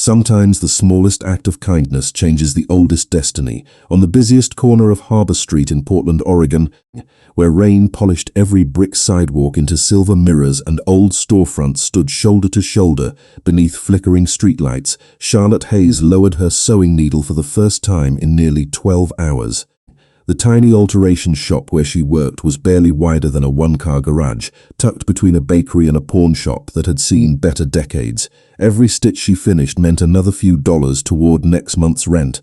Sometimes the smallest act of kindness changes the oldest destiny. On the busiest corner of Harbor Street in Portland, Oregon, where rain polished every brick sidewalk into silver mirrors and old storefronts stood shoulder to shoulder beneath flickering streetlights, Charlotte Hayes lowered her sewing needle for the first time in nearly 12 hours. The tiny alteration shop where she worked was barely wider than a one-car garage, tucked between a bakery and a pawn shop that had seen better decades. Every stitch she finished meant another few dollars toward next month's rent.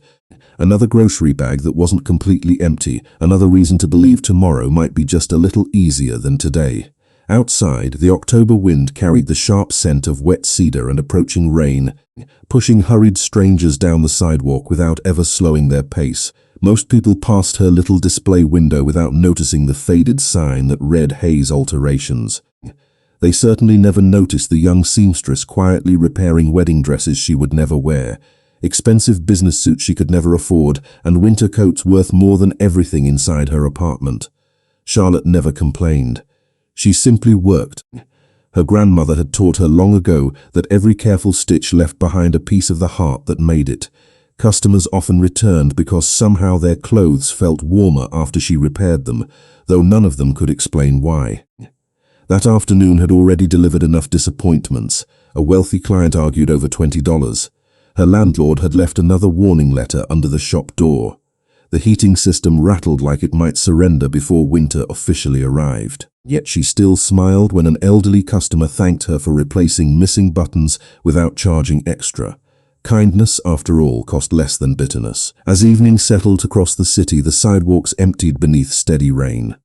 Another grocery bag that wasn't completely empty, another reason to believe tomorrow might be just a little easier than today. Outside, the October wind carried the sharp scent of wet cedar and approaching rain, pushing hurried strangers down the sidewalk without ever slowing their pace. Most people passed her little display window without noticing the faded sign that read Hayes Alterations. They certainly never noticed the young seamstress quietly repairing wedding dresses she would never wear, expensive business suits she could never afford, and winter coats worth more than everything inside her apartment. Charlotte never complained. She simply worked. Her grandmother had taught her long ago that every careful stitch left behind a piece of the heart that made it. Customers often returned because somehow their clothes felt warmer after she repaired them, though none of them could explain why. That afternoon had already delivered enough disappointments. A wealthy client argued over $20. Her landlord had left another warning letter under the shop door. The heating system rattled like it might surrender before winter officially arrived. Yet she still smiled when an elderly customer thanked her for replacing missing buttons without charging extra. Kindness, after all, cost less than bitterness. As evening settled across the city, the sidewalks emptied beneath steady rain.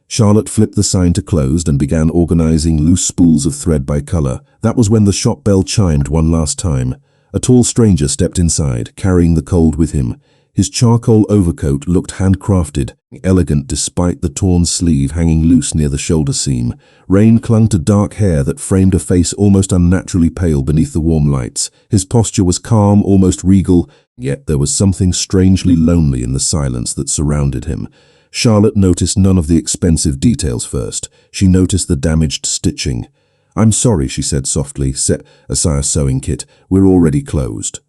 Charlotte flipped the sign to closed and began organizing loose spools of thread by color. That was when the shop bell chimed one last time. A tall stranger stepped inside, carrying the cold with him. His charcoal overcoat looked handcrafted, elegant despite the torn sleeve hanging loose near the shoulder seam. Rain clung to dark hair that framed a face almost unnaturally pale beneath the warm lights. His posture was calm, almost regal, yet there was something strangely lonely in the silence that surrounded him. Charlotte noticed none of the expensive details first. She noticed the damaged stitching. "I'm sorry," she said softly, "set aside a sewing kit. We're already closed."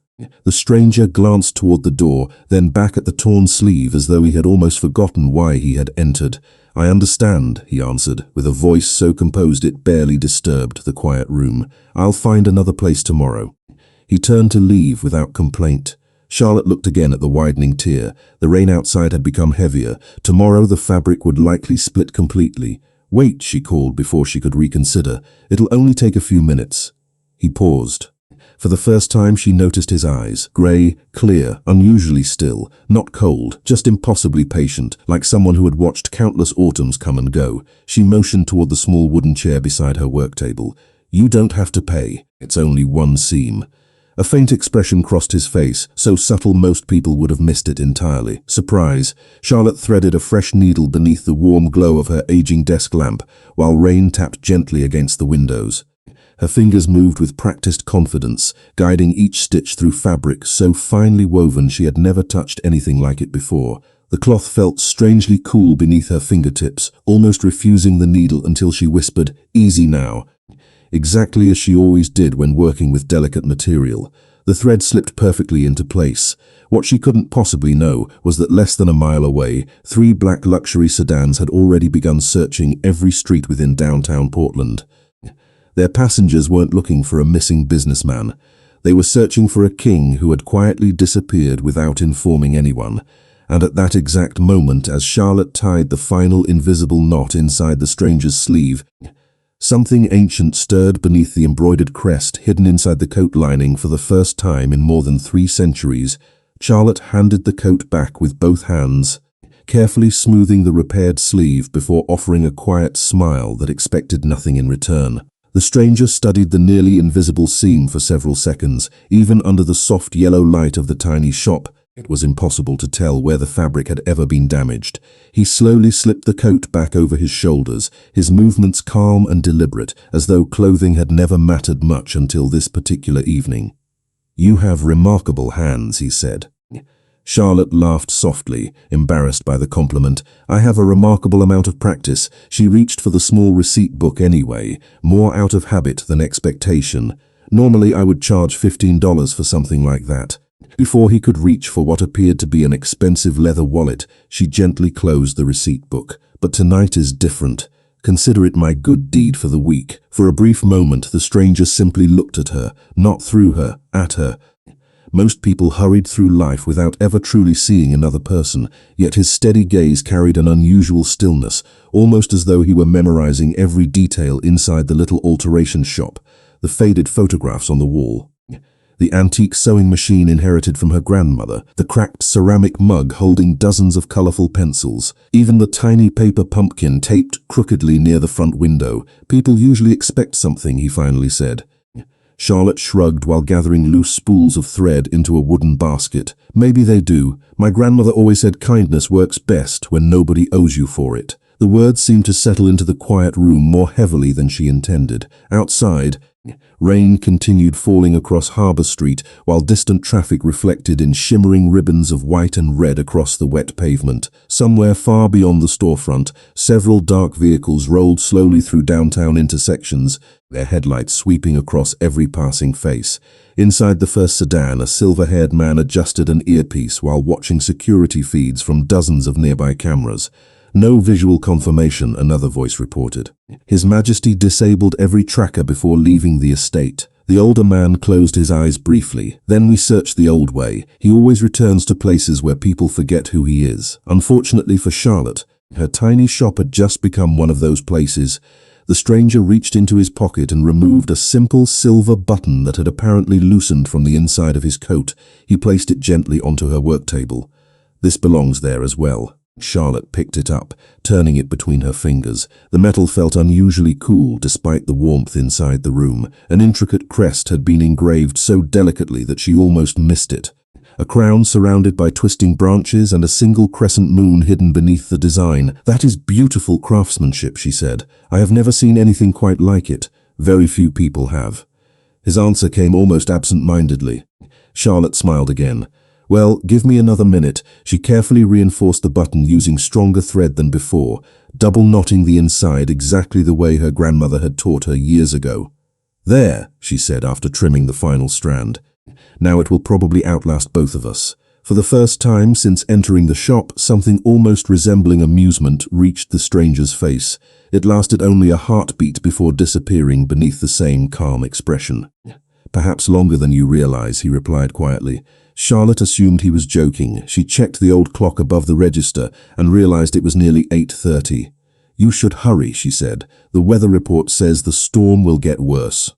The stranger glanced toward the door, then back at the torn sleeve as though he had almost forgotten why he had entered. "I understand," he answered, with a voice so composed it barely disturbed the quiet room. "I'll find another place tomorrow." He turned to leave without complaint. Charlotte looked again at the widening tear. The rain outside had become heavier. Tomorrow the fabric would likely split completely. "Wait," she called before she could reconsider. "It'll only take a few minutes." He paused. For the first time she noticed his eyes, grey, clear, unusually still, not cold, just impossibly patient, like someone who had watched countless autumns come and go. She motioned toward the small wooden chair beside her work table. "You don't have to pay. It's only one seam." A faint expression crossed his face, so subtle most people would have missed it entirely. Surprise. Charlotte threaded a fresh needle beneath the warm glow of her aging desk lamp, while rain tapped gently against the windows. Her fingers moved with practiced confidence, guiding each stitch through fabric so finely woven she had never touched anything like it before. The cloth felt strangely cool beneath her fingertips, almost refusing the needle until she whispered, "Easy now." Exactly as she always did when working with delicate material. The thread slipped perfectly into place. What she couldn't possibly know was that less than a mile away, 3 black luxury sedans had already begun searching every street within downtown Portland. Their passengers weren't looking for a missing businessman. They were searching for a king who had quietly disappeared without informing anyone. And at that exact moment, as Charlotte tied the final invisible knot inside the stranger's sleeve, something ancient stirred beneath the embroidered crest hidden inside the coat lining for the first time in more than 3 centuries. Charlotte handed the coat back with both hands, carefully smoothing the repaired sleeve before offering a quiet smile that expected nothing in return. The stranger studied the nearly invisible seam for several seconds. Even under the soft yellow light of the tiny shop, it was impossible to tell where the fabric had ever been damaged. He slowly slipped the coat back over his shoulders, his movements calm and deliberate, as though clothing had never mattered much until this particular evening. "You have remarkable hands," he said. Charlotte laughed softly, embarrassed by the compliment. "I have a remarkable amount of practice." She reached for the small receipt book anyway, more out of habit than expectation. Normally I would charge $15 for something like that. Before he could reach for what appeared to be an expensive leather wallet, she gently closed the receipt book. But tonight is different. Consider it my good deed for the week. For a brief moment, the stranger simply looked at her, not through her, at her. Most people hurried through life without ever truly seeing another person, yet his steady gaze carried an unusual stillness, almost as though he were memorizing every detail inside the little alteration shop, the faded photographs on the wall, the antique sewing machine inherited from her grandmother, the cracked ceramic mug holding dozens of colorful pencils, even the tiny paper pumpkin taped crookedly near the front window. People usually expect something, he finally said. Charlotte shrugged while gathering loose spools of thread into a wooden basket. Maybe they do. My grandmother always said kindness works best when nobody owes you for it. The words seemed to settle into the quiet room more heavily than she intended. Outside, rain continued falling across Harbor Street, while distant traffic reflected in shimmering ribbons of white and red across the wet pavement. Somewhere far beyond the storefront, several dark vehicles rolled slowly through downtown intersections, their headlights sweeping across every passing face. Inside the first sedan, a silver-haired man adjusted an earpiece while watching security feeds from dozens of nearby cameras. No visual confirmation, another voice reported. His Majesty disabled every tracker before leaving the estate. The older man closed his eyes briefly. Then we searched the old way. He always returns to places where people forget who he is. Unfortunately for Charlotte, her tiny shop had just become one of those places. The stranger reached into his pocket and removed a simple silver button that had apparently loosened from the inside of his coat. He placed it gently onto her work table. This belongs there as well. Charlotte picked it up, turning it between her fingers. The metal felt unusually cool despite the warmth inside the room. An intricate crest had been engraved so delicately that she almost missed it. A crown surrounded by twisting branches and a single crescent moon hidden beneath the design. "That is beautiful craftsmanship," she said. "I have never seen anything quite like it. Very few people have." His answer came almost absent-mindedly. Charlotte smiled again. "Well, give me another minute." She carefully reinforced the button using stronger thread than before, double knotting the inside exactly the way her grandmother had taught her years ago. "There," she said after trimming the final strand. "Now it will probably outlast both of us." For the first time since entering the shop, something almost resembling amusement reached the stranger's face. It lasted only a heartbeat before disappearing beneath the same calm expression. "Perhaps longer than you realize," he replied quietly. Charlotte assumed he was joking. She checked the old clock above the register and realized it was nearly 8:30. "You should hurry," she said. "The weather report says the storm will get worse."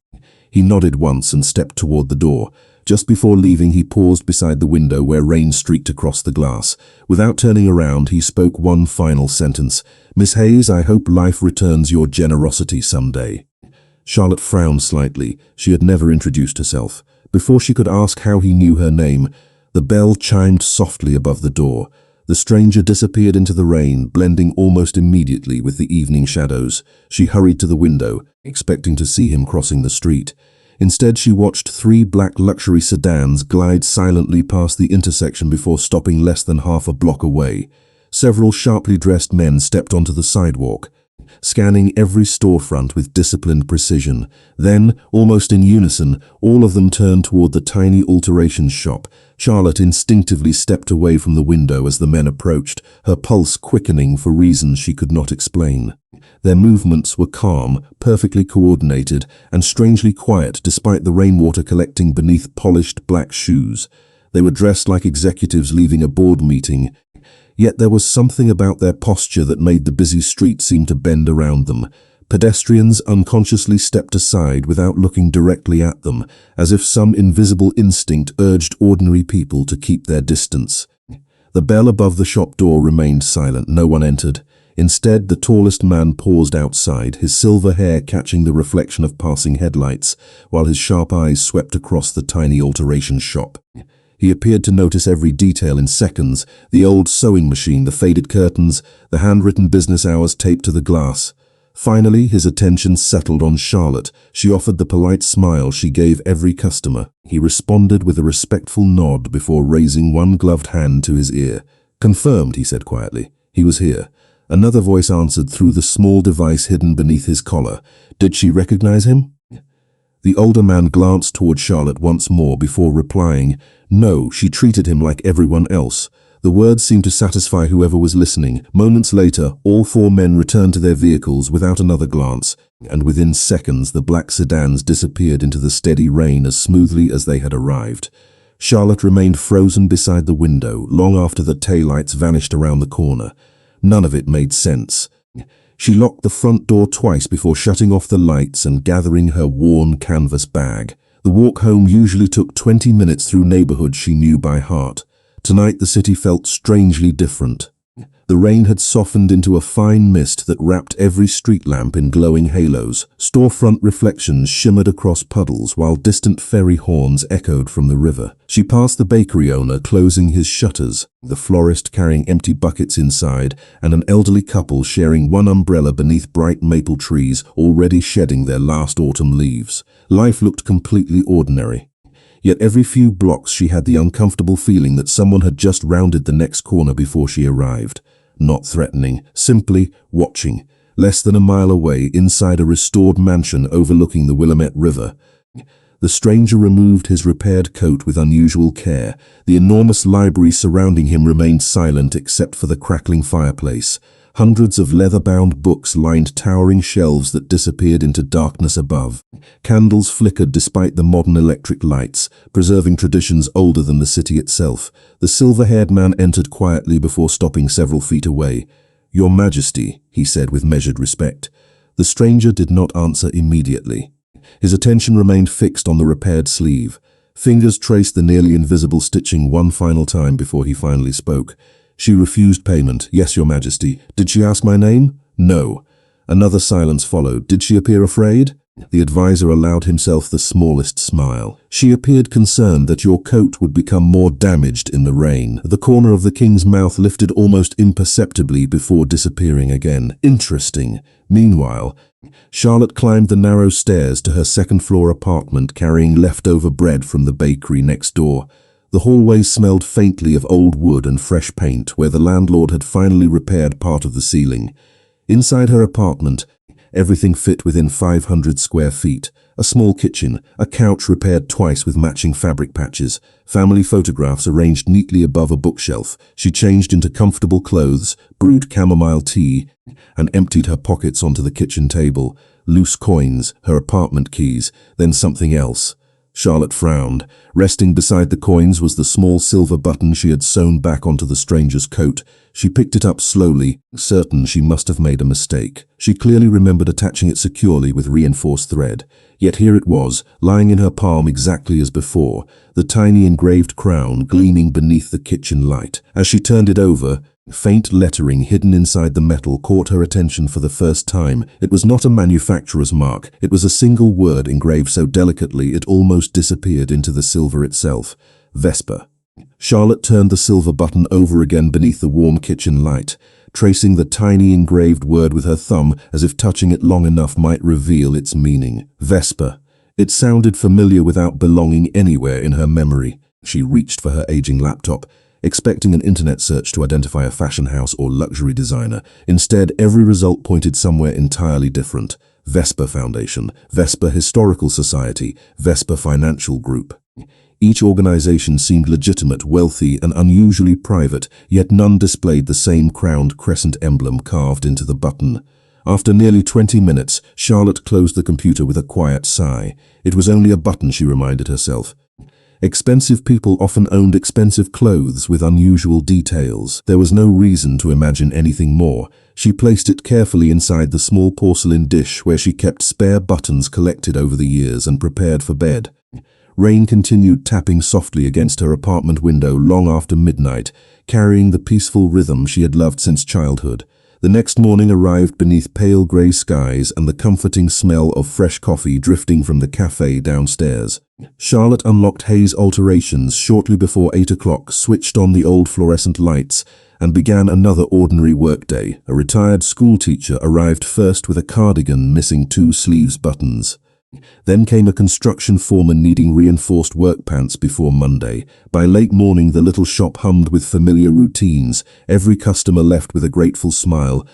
He nodded once and stepped toward the door. Just before leaving, he paused beside the window where rain streaked across the glass. Without turning around, he spoke one final sentence. "Miss Hayes, I hope life returns your generosity someday." Charlotte frowned slightly. She had never introduced herself. Before she could ask how he knew her name, the bell chimed softly above the door. The stranger disappeared into the rain, blending almost immediately with the evening shadows. She hurried to the window, expecting to see him crossing the street. Instead, she watched 3 black luxury sedans glide silently past the intersection before stopping less than half a block away. Several sharply dressed men stepped onto the sidewalk, scanning every storefront with disciplined precision. Then, almost in unison, all of them turned toward the tiny alterations shop. Charlotte instinctively stepped away from the window as the men approached, her pulse quickening for reasons she could not explain. Their movements were calm, perfectly coordinated, and strangely quiet despite the rainwater collecting beneath polished black shoes. They were dressed like executives leaving a board meeting, yet there was something about their posture that made the busy street seem to bend around them. Pedestrians unconsciously stepped aside without looking directly at them, as if some invisible instinct urged ordinary people to keep their distance. The bell above the shop door remained silent. No one entered. Instead, the tallest man paused outside, his silver hair catching the reflection of passing headlights, while his sharp eyes swept across the tiny alteration shop. He appeared to notice every detail in seconds: the old sewing machine, the faded curtains, the handwritten business hours taped to the glass. Finally, his attention settled on Charlotte. She offered the polite smile she gave every customer. He responded with a respectful nod before raising one gloved hand to his ear. "Confirmed," he said quietly. He was here. Another voice answered through the small device hidden beneath his collar. Did she recognize him? The older man glanced toward Charlotte once more before replying, "No, she treated him like everyone else." The words seemed to satisfy whoever was listening. Moments later, all four men returned to their vehicles without another glance, and within seconds the black sedans disappeared into the steady rain as smoothly as they had arrived. Charlotte remained frozen beside the window long after the taillights vanished around the corner. None of it made sense. She locked the front door twice before shutting off the lights and gathering her worn canvas bag. The walk home usually took 20 minutes through neighborhoods she knew by heart. Tonight the city felt strangely different. The rain had softened into a fine mist that wrapped every street lamp in glowing halos. Storefront reflections shimmered across puddles while distant ferry horns echoed from the river. She passed the bakery owner closing his shutters, the florist carrying empty buckets inside, and an elderly couple sharing one umbrella beneath bright maple trees already shedding their last autumn leaves. Life looked completely ordinary. Yet every few blocks she had the uncomfortable feeling that someone had just rounded the next corner before she arrived. Not threatening, simply watching. Less than a mile away, inside a restored mansion overlooking the Willamette River. The stranger removed his repaired coat with unusual care. The enormous library surrounding him remained silent except for the crackling fireplace. Hundreds of leather-bound books lined towering shelves that disappeared into darkness above. Candles flickered despite the modern electric lights, preserving traditions older than the city itself. The silver-haired man entered quietly before stopping several feet away. "Your Majesty," he said with measured respect. The stranger did not answer immediately. His attention remained fixed on the repaired sleeve. Fingers traced the nearly invisible stitching one final time before he finally spoke. "She refused payment. Yes, Your Majesty. Did she ask my name?" "No." Another silence followed. "Did she appear afraid?" The advisor allowed himself the smallest smile. "She appeared concerned that your coat would become more damaged in the rain." The corner of the king's mouth lifted almost imperceptibly before disappearing again. "Interesting." Meanwhile, Charlotte climbed the narrow stairs to her second-floor apartment carrying leftover bread from the bakery next door. The hallway smelled faintly of old wood and fresh paint, where the landlord had finally repaired part of the ceiling. Inside her apartment, everything fit within 500 square feet. A small kitchen, a couch repaired twice with matching fabric patches, family photographs arranged neatly above a bookshelf. She changed into comfortable clothes, brewed chamomile tea, and emptied her pockets onto the kitchen table. Loose coins, her apartment keys, then something else. Charlotte frowned. Resting beside the coins was the small silver button she had sewn back onto the stranger's coat. She picked it up slowly, certain she must have made a mistake. She clearly remembered attaching it securely with reinforced thread. Yet here it was, lying in her palm exactly as before, the tiny engraved crown gleaming beneath the kitchen light. As she turned it over, faint lettering hidden inside the metal caught her attention for the first time. It was not a manufacturer's mark. It was a single word engraved so delicately it almost disappeared into the silver itself. Vesper. Charlotte turned the silver button over again beneath the warm kitchen light, tracing the tiny engraved word with her thumb as if touching it long enough might reveal its meaning. Vesper. It sounded familiar without belonging anywhere in her memory. She reached for her aging laptop, expecting an internet search to identify a fashion house or luxury designer. Instead, every result pointed somewhere entirely different. Vesper Foundation, Vesper Historical Society, Vesper Financial Group. Each organization seemed legitimate, wealthy, and unusually private, yet none displayed the same crowned crescent emblem carved into the button. After nearly 20 minutes, Charlotte closed the computer with a quiet sigh. It was only a button, she reminded herself. Expensive people often owned expensive clothes with unusual details. There was no reason to imagine anything more. She placed it carefully inside the small porcelain dish where she kept spare buttons collected over the years and prepared for bed. Rain continued tapping softly against her apartment window long after midnight, carrying the peaceful rhythm she had loved since childhood. The next morning arrived beneath pale grey skies and the comforting smell of fresh coffee drifting from the cafe downstairs. Charlotte unlocked Hayes Alterations shortly before 8 o'clock, switched on the old fluorescent lights, and began another ordinary workday. A retired schoolteacher arrived first with a cardigan missing 2 sleeves buttons. Then came a construction foreman needing reinforced work pants before Monday. By late morning, the little shop hummed with familiar routines. Every customer left with a grateful smile,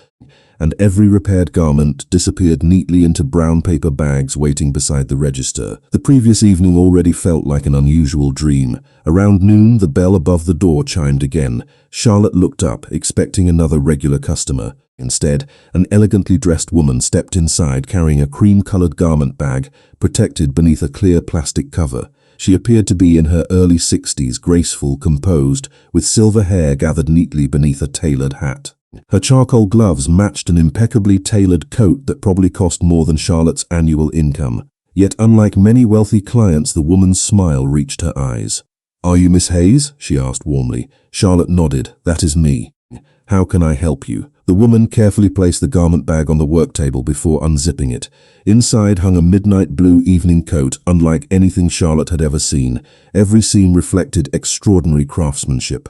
and every repaired garment disappeared neatly into brown paper bags waiting beside the register. The previous evening already felt like an unusual dream. Around noon, the bell above the door chimed again. Charlotte looked up, expecting another regular customer. Instead, an elegantly dressed woman stepped inside carrying a cream-colored garment bag protected beneath a clear plastic cover. She appeared to be in her early 60s, graceful, composed, with silver hair gathered neatly beneath a tailored hat. Her charcoal gloves matched an impeccably tailored coat that probably cost more than Charlotte's annual income. Yet unlike many wealthy clients, the woman's smile reached her eyes. "Are you Miss Hayes?" she asked warmly. Charlotte nodded. "That is me. How can I help you?" The woman carefully placed the garment bag on the work table before unzipping it. Inside hung a midnight blue evening coat, unlike anything Charlotte had ever seen. Every seam reflected extraordinary craftsmanship.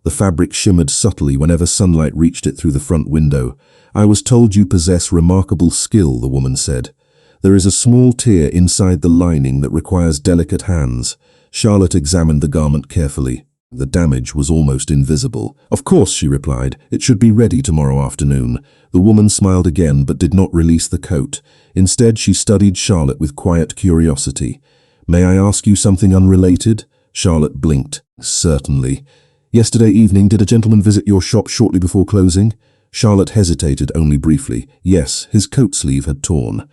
The fabric shimmered subtly whenever sunlight reached it through the front window. "I was told you possess remarkable skill," the woman said. "There is a small tear inside the lining that requires delicate hands." Charlotte examined the garment carefully. The damage was almost invisible. "Of course," she replied. "It should be ready tomorrow afternoon." The woman smiled again but did not release the coat. Instead, she studied Charlotte with quiet curiosity. "May I ask you something unrelated?" Charlotte blinked. "Certainly. Yesterday evening, did a gentleman visit your shop shortly before closing?" Charlotte hesitated only briefly. "Yes, his coat sleeve had torn."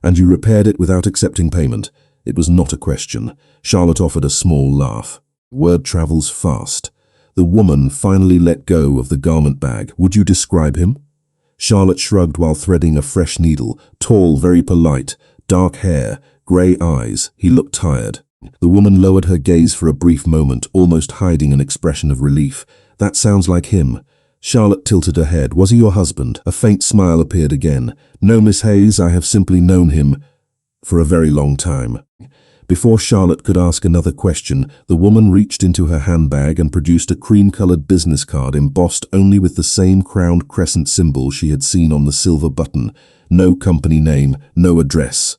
"And you repaired it without accepting payment?" It was not a question. Charlotte offered a small laugh. Word travels fast. The woman finally let go of the garment bag. "Would you describe him?" Charlotte shrugged while threading a fresh needle. "Tall, very polite, dark hair, grey eyes. He looked tired." The woman lowered her gaze for a brief moment, almost hiding an expression of relief. "That sounds like him." Charlotte tilted her head. "Was he your husband?" A faint smile appeared again. "No, Miss Hayes, I have simply known him for a very long time." Before Charlotte could ask another question, the woman reached into her handbag and produced a cream-colored business card embossed only with the same crowned crescent symbol she had seen on the silver button. No company name, no address.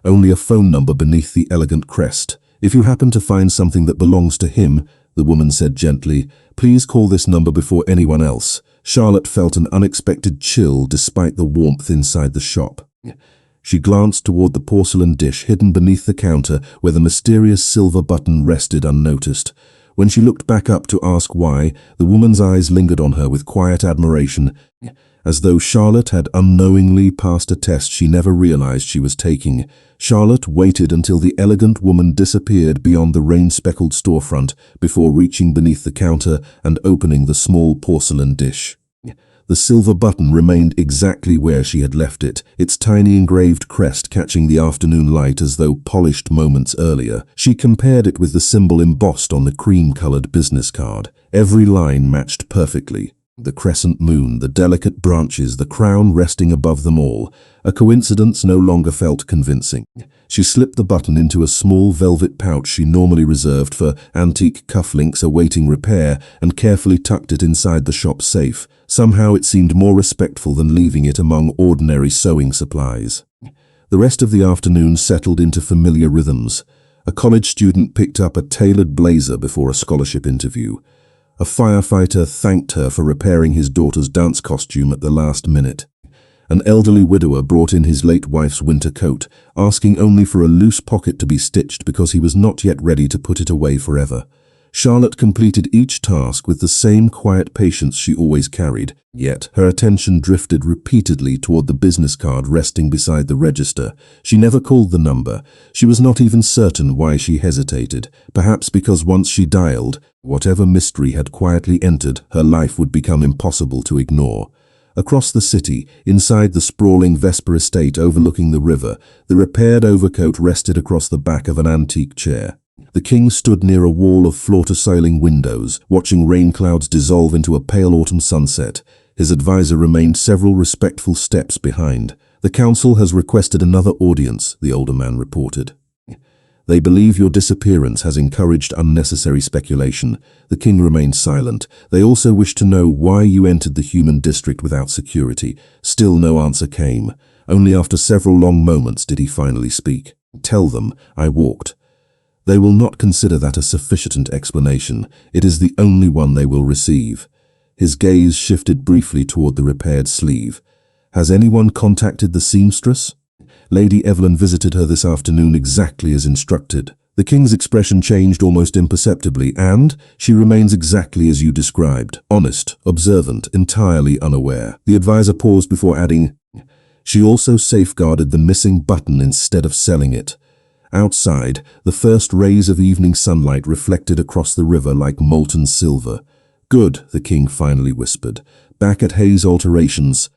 Only a phone number beneath the elegant crest. "If you happen to find something that belongs to him," the woman said gently, "please call this number before anyone else." Charlotte felt an unexpected chill despite the warmth inside the shop. She glanced toward the porcelain dish hidden beneath the counter where the mysterious silver button rested unnoticed. When she looked back up to ask why, the woman's eyes lingered on her with quiet admiration, as though Charlotte had unknowingly passed a test she never realized she was taking. Charlotte waited until the elegant woman disappeared beyond the rain-speckled storefront before reaching beneath the counter and opening the small porcelain dish. The silver button remained exactly where she had left it, its tiny engraved crest catching the afternoon light as though polished moments earlier. She compared it with the symbol embossed on the cream-colored business card. Every line matched perfectly. The crescent moon, the delicate branches, the crown resting above them all. A coincidence no longer felt convincing. She slipped the button into a small velvet pouch she normally reserved for antique cufflinks awaiting repair and carefully tucked it inside the shop safe. Somehow it seemed more respectful than leaving it among ordinary sewing supplies. The rest of the afternoon settled into familiar rhythms. A college student picked up a tailored blazer before a scholarship interview. A firefighter thanked her for repairing his daughter's dance costume at the last minute. An elderly widower brought in his late wife's winter coat, asking only for a loose pocket to be stitched because he was not yet ready to put it away forever. Charlotte completed each task with the same quiet patience she always carried, yet her attention drifted repeatedly toward the business card resting beside the register. She never called the number. She was not even certain why she hesitated, perhaps because once she dialed, whatever mystery had quietly entered, her life would become impossible to ignore. Across the city, inside the sprawling Vesper estate overlooking the river, the repaired overcoat rested across the back of an antique chair. The king stood near a wall of floor-to-ceiling windows, watching rain clouds dissolve into a pale autumn sunset. His advisor remained several respectful steps behind. "The council has requested another audience," the older man reported. "They believe your disappearance has encouraged unnecessary speculation." The king remained silent. "They also wish to know why you entered the human district without security." Still no answer came. Only after several long moments did he finally speak. "Tell them I walked." "They will not consider that a sufficient explanation. It is the only one they will receive." His gaze shifted briefly toward the repaired sleeve. "Has anyone contacted the seamstress?" "Lady Evelyn visited her this afternoon exactly as instructed." The king's expression changed almost imperceptibly, and she remains exactly as you described. Honest, observant, entirely unaware. The advisor paused before adding, "She also safeguarded the missing button instead of selling it." Outside, the first rays of evening sunlight reflected across the river like molten silver. "Good," the king finally whispered. Back at Hayes' alterations,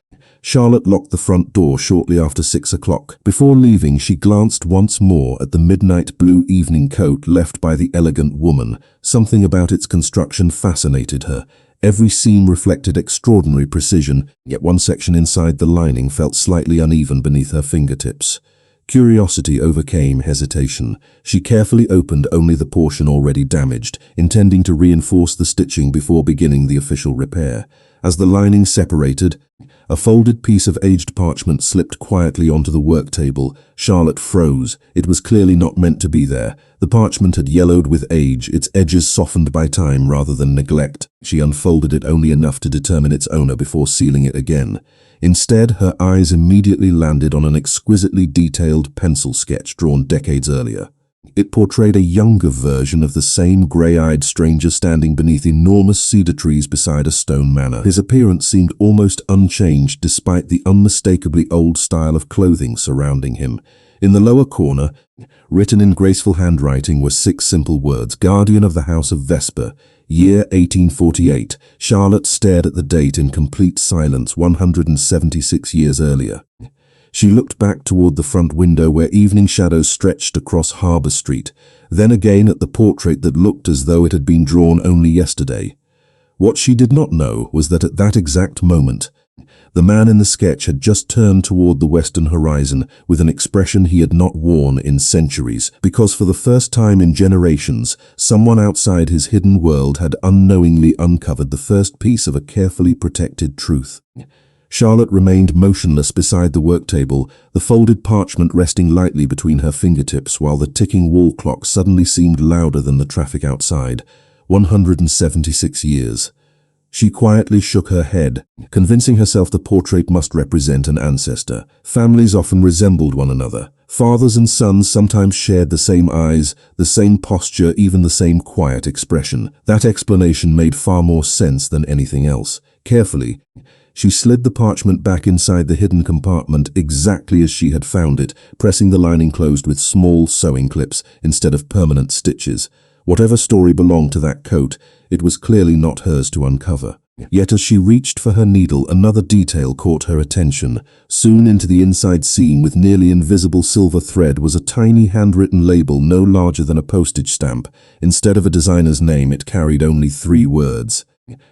Charlotte locked the front door shortly after 6 o'clock. Before leaving, she glanced once more at the midnight blue evening coat left by the elegant woman. Something about its construction fascinated her. Every seam reflected extraordinary precision, yet one section inside the lining felt slightly uneven beneath her fingertips. Curiosity overcame hesitation. She carefully opened only the portion already damaged, intending to reinforce the stitching before beginning the official repair. As the lining separated, a folded piece of aged parchment slipped quietly onto the work table. Charlotte froze. It was clearly not meant to be there. The parchment had yellowed with age, its edges softened by time rather than neglect. She unfolded it only enough to determine its owner before sealing it again. Instead, her eyes immediately landed on an exquisitely detailed pencil sketch drawn decades earlier. It portrayed a younger version of the same grey-eyed stranger standing beneath enormous cedar trees beside a stone manor. His appearance seemed almost unchanged despite the unmistakably old style of clothing surrounding him. In the lower corner, written in graceful handwriting, were 6 simple words: "Guardian of the House of Vesper, year 1848. Charlotte stared at the date in complete silence. 176 years earlier. She looked back toward the front window where evening shadows stretched across Harbour Street, then again at the portrait that looked as though it had been drawn only yesterday. What she did not know was that at that exact moment, the man in the sketch had just turned toward the western horizon with an expression he had not worn in centuries, because for the first time in generations, someone outside his hidden world had unknowingly uncovered the first piece of a carefully protected truth. Charlotte remained motionless beside the work table, the folded parchment resting lightly between her fingertips while the ticking wall clock suddenly seemed louder than the traffic outside. 176 years. She quietly shook her head, convincing herself the portrait must represent an ancestor. Families often resembled one another. Fathers and sons sometimes shared the same eyes, the same posture, even the same quiet expression. That explanation made far more sense than anything else. Carefully, she slid the parchment back inside the hidden compartment exactly as she had found it, pressing the lining closed with small sewing clips instead of permanent stitches. Whatever story belonged to that coat, it was clearly not hers to uncover. Yet as she reached for her needle, another detail caught her attention. Sewn into the inside seam with nearly invisible silver thread was a tiny handwritten label no larger than a postage stamp. Instead of a designer's name, it carried only 3 words.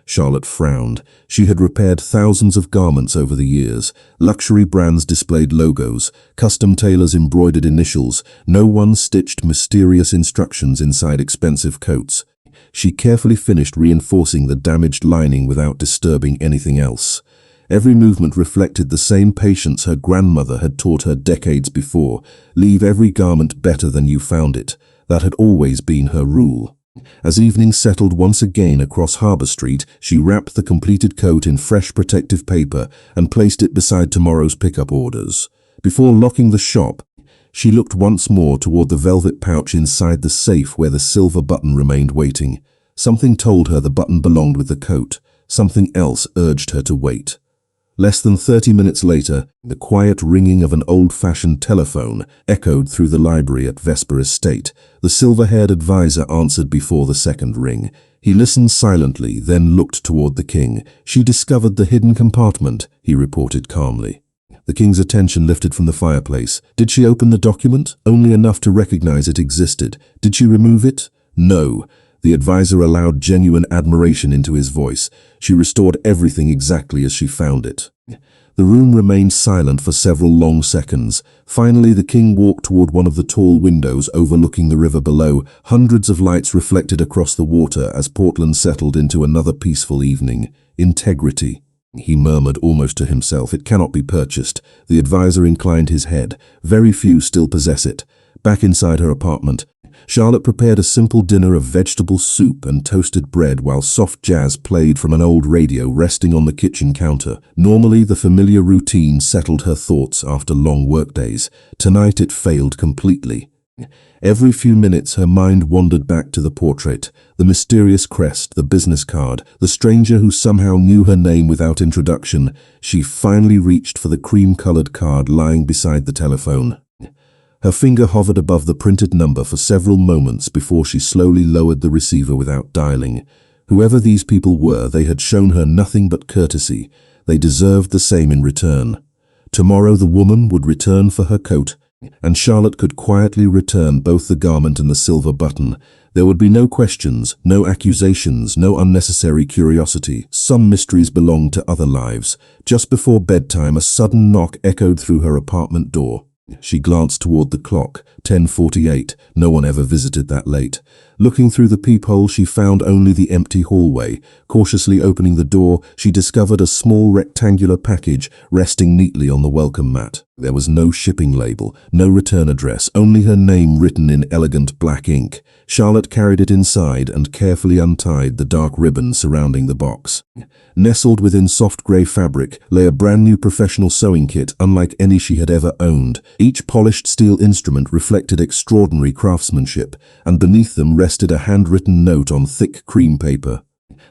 Charlotte frowned. She had repaired thousands of garments over the years. Luxury brands displayed logos, custom tailors embroidered initials. No one stitched mysterious instructions inside expensive coats. She carefully finished reinforcing the damaged lining without disturbing anything else. Every movement reflected the same patience her grandmother had taught her decades before. Leave every garment better than you found it. That had always been her rule. As evening settled once again across Harbour Street, she wrapped the completed coat in fresh protective paper and placed it beside tomorrow's pickup orders. Before locking the shop, she looked once more toward the velvet pouch inside the safe where the silver button remained waiting. Something told her the button belonged with the coat. Something else urged her to wait. Less than 30 minutes later, the quiet ringing of an old-fashioned telephone echoed through the library at Vesper Estate. The silver-haired advisor answered before the second ring. He listened silently, then looked toward the king. "She discovered the hidden compartment," he reported calmly. The king's attention lifted from the fireplace. Did she open the document? Only enough to recognize it existed. Did she remove it? No. The advisor allowed genuine admiration into his voice. She restored everything exactly as she found it. The room remained silent for several long seconds. Finally, the king walked toward one of the tall windows overlooking the river below. Hundreds of lights reflected across the water as Portland settled into another peaceful evening. Integrity. he murmured almost to himself. It cannot be purchased. The advisor inclined his head. Very few still possess it. Back inside her apartment, Charlotte prepared a simple dinner of vegetable soup and toasted bread while soft jazz played from an old radio resting on the kitchen counter. Normally, the familiar routine settled her thoughts after long workdays. Tonight it failed completely. Every few minutes her mind wandered back to the portrait, the mysterious crest, the business card, the stranger who somehow knew her name without introduction. She finally reached for the cream-colored card lying beside the telephone. Her finger hovered above the printed number for several moments before she slowly lowered the receiver without dialing. Whoever these people were, they had shown her nothing but courtesy. They deserved the same in return. Tomorrow the woman would return for her coat, and Charlotte could quietly return both the garment and the silver button. There would be no questions, no accusations, no unnecessary curiosity. Some mysteries belonged to other lives. Just before bedtime, a sudden knock echoed through her apartment door. She glanced toward the clock, 10:48. No one ever visited that late. Looking through the peephole, she found only the empty hallway. Cautiously opening the door, she discovered a small rectangular package resting neatly on the welcome mat. There was no shipping label, no return address, only her name written in elegant black ink. Charlotte carried it inside and carefully untied the dark ribbon surrounding the box. Nestled within soft grey fabric lay a brand new professional sewing kit unlike any she had ever owned. Each polished steel instrument reflected extraordinary craftsmanship, and beneath them rested a handwritten note on thick cream paper.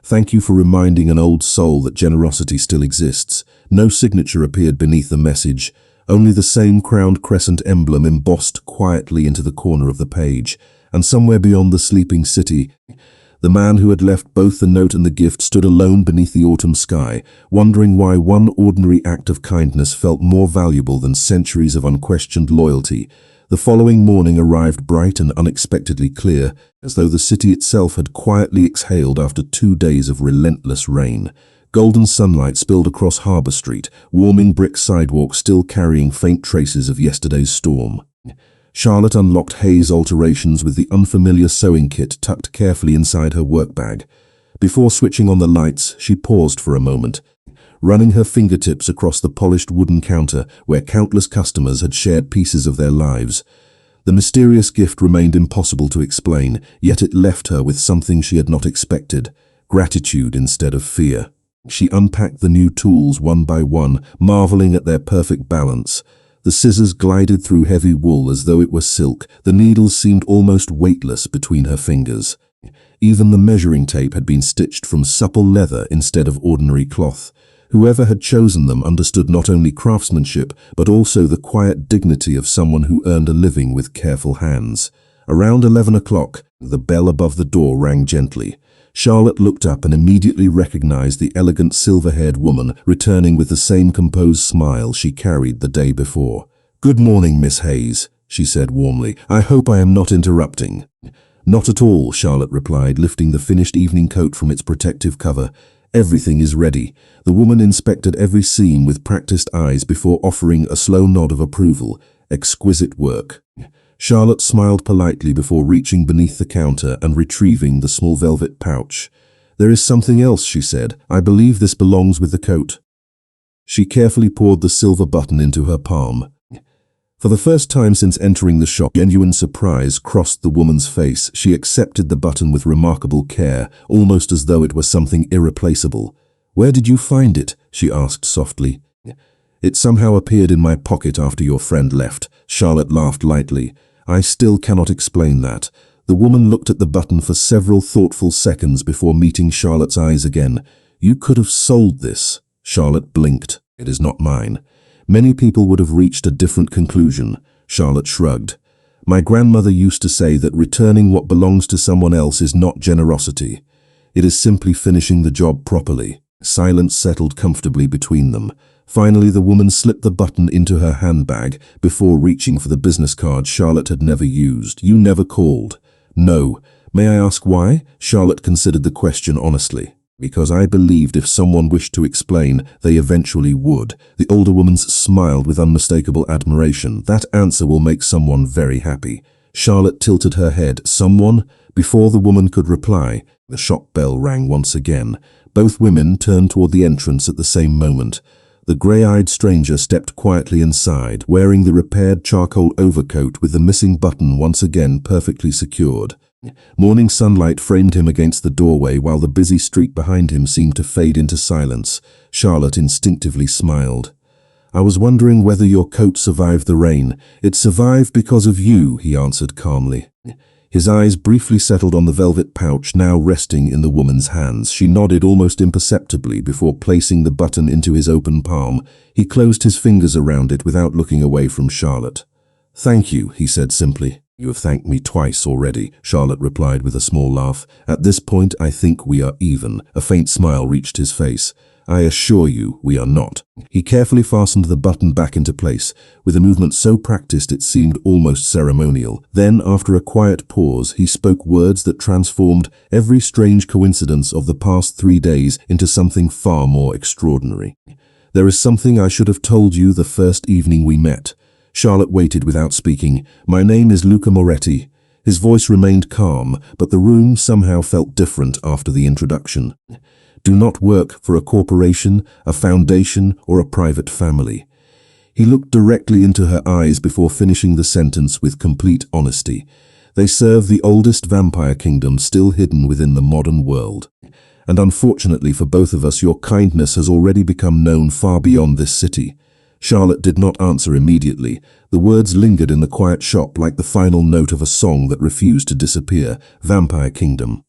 "Thank you for reminding an old soul that generosity still exists." No signature appeared beneath the message, only the same crowned crescent emblem embossed quietly into the corner of the page. And somewhere beyond the sleeping city, the man who had left both the note and the gift stood alone beneath the autumn sky, wondering why one ordinary act of kindness felt more valuable than centuries of unquestioned loyalty. The following morning arrived bright and unexpectedly clear, as though the city itself had quietly exhaled after 2 days of relentless rain. Golden sunlight spilled across Harbour Street, warming brick sidewalks still carrying faint traces of yesterday's storm. Charlotte unlocked Hayes' alterations with the unfamiliar sewing kit tucked carefully inside her work bag. Before switching on the lights, she paused for a moment, running her fingertips across the polished wooden counter where countless customers had shared pieces of their lives. The mysterious gift remained impossible to explain, yet it left her with something she had not expected: gratitude instead of fear. She unpacked the new tools one by one, marveling at their perfect balance. The scissors glided through heavy wool as though it were silk. The needles seemed almost weightless between her fingers. Even the measuring tape had been stitched from supple leather instead of ordinary cloth. Whoever had chosen them understood not only craftsmanship, but also the quiet dignity of someone who earned a living with careful hands. Around 11 o'clock, the bell above the door rang gently. Charlotte looked up and immediately recognized the elegant silver-haired woman returning with the same composed smile she carried the day before. "Good morning, Miss Hayes," she said warmly. "I hope I am not interrupting." "Not at all," Charlotte replied, lifting the finished evening coat from its protective cover. "Everything is ready." The woman inspected every seam with practiced eyes before offering a slow nod of approval. "Exquisite work." Charlotte smiled politely before reaching beneath the counter and retrieving the small velvet pouch. "There is something else," she said. "I believe this belongs with the coat." She carefully poured the silver button into her palm. For the first time since entering the shop, genuine surprise crossed the woman's face. She accepted the button with remarkable care, almost as though it were something irreplaceable. "Where did you find it?" she asked softly. "It somehow appeared in my pocket after your friend left." Charlotte laughed lightly. "I still cannot explain that." The woman looked at the button for several thoughtful seconds before meeting Charlotte's eyes again. "You could have sold this." Charlotte blinked. "It is not mine." Many people would have reached a different conclusion. Charlotte shrugged. "My grandmother used to say that returning what belongs to someone else is not generosity. It is simply finishing the job properly." Silence settled comfortably between them. Finally, the woman slipped the button into her handbag before reaching for the business card Charlotte had never used. "You never called." "No." "May I ask why?" Charlotte considered the question honestly. "Because I believed if someone wished to explain, they eventually would." The older woman smiled with unmistakable admiration. "That answer will make someone very happy." Charlotte tilted her head. "Someone?" Before the woman could reply, the shop bell rang once again. Both women turned toward the entrance at the same moment. The grey-eyed stranger stepped quietly inside, wearing the repaired charcoal overcoat with the missing button once again perfectly secured. Morning sunlight framed him against the doorway while the busy street behind him seemed to fade into silence. Charlotte instinctively smiled. "I was wondering whether your coat survived the rain. It survived because of you," he answered calmly. His eyes briefly settled on the velvet pouch now resting in the woman's hands. She nodded almost imperceptibly before placing the button into his open palm. He closed his fingers around it without looking away from Charlotte. "Thank you," he said simply. "You have thanked me twice already," Charlotte replied with a small laugh. "At this point, I think we are even." A faint smile reached his face. "I assure you, we are not." He carefully fastened the button back into place, with a movement so practiced it seemed almost ceremonial. Then, after a quiet pause, he spoke words that transformed every strange coincidence of the past 3 days into something far more extraordinary. "There is something I should have told you the first evening we met." Charlotte waited without speaking. "My name is Luca Moretti." His voice remained calm, but the room somehow felt different after the introduction. "Do not work for a corporation, a foundation, or a private family." He looked directly into her eyes before finishing the sentence with complete honesty. "They serve the oldest vampire kingdom still hidden within the modern world. And unfortunately for both of us, your kindness has already become known far beyond this city." Charlotte did not answer immediately. The words lingered in the quiet shop like the final note of a song that refused to disappear. Vampire Kingdom.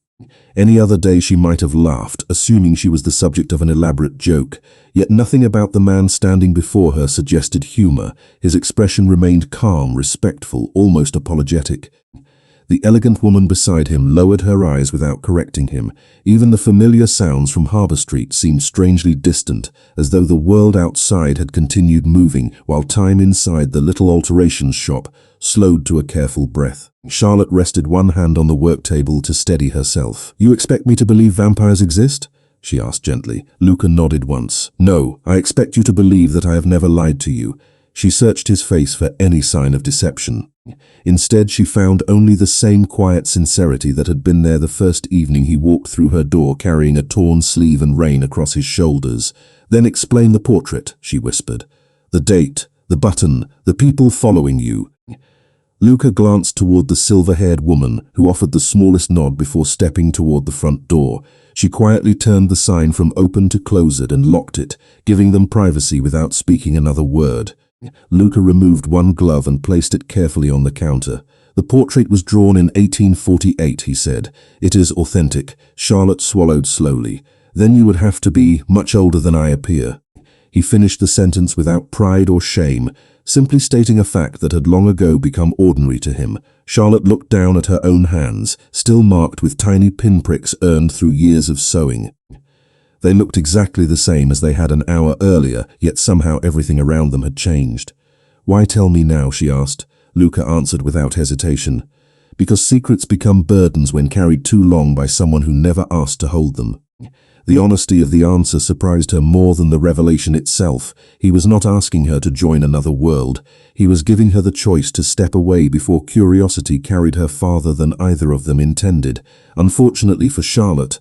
Any other day she might have laughed, assuming she was the subject of an elaborate joke. Yet nothing about the man standing before her suggested humor. His expression remained calm, respectful, almost apologetic. The elegant woman beside him lowered her eyes without correcting him. Even the familiar sounds from Harbour Street seemed strangely distant, as though the world outside had continued moving, while time inside the little alterations shop slowed to a careful breath. Charlotte rested one hand on the work table to steady herself. "You expect me to believe vampires exist?" she asked gently. Luca nodded once. "No, I expect you to believe that I have never lied to you." She searched his face for any sign of deception. Instead, she found only the same quiet sincerity that had been there the first evening he walked through her door carrying a torn sleeve and rein across his shoulders. "Then explain the portrait," she whispered. "The date, the button, the people following you." Luca glanced toward the silver-haired woman, who offered the smallest nod before stepping toward the front door. She quietly turned the sign from open to closed and locked it, giving them privacy without speaking another word. Luca removed one glove and placed it carefully on the counter. "The portrait was drawn in 1848, he said. "It is authentic." Charlotte swallowed slowly. "Then you would have to be much older than I appear." He finished the sentence without pride or shame, simply stating a fact that had long ago become ordinary to him. Charlotte looked down at her own hands, still marked with tiny pinpricks earned through years of sewing. They looked exactly the same as they had an hour earlier, yet somehow everything around them had changed. "Why tell me now?" she asked. Luca answered without hesitation. "Because secrets become burdens when carried too long by someone who never asked to hold them." The honesty of the answer surprised her more than the revelation itself. He was not asking her to join another world. He was giving her the choice to step away before curiosity carried her farther than either of them intended. Unfortunately for Charlotte,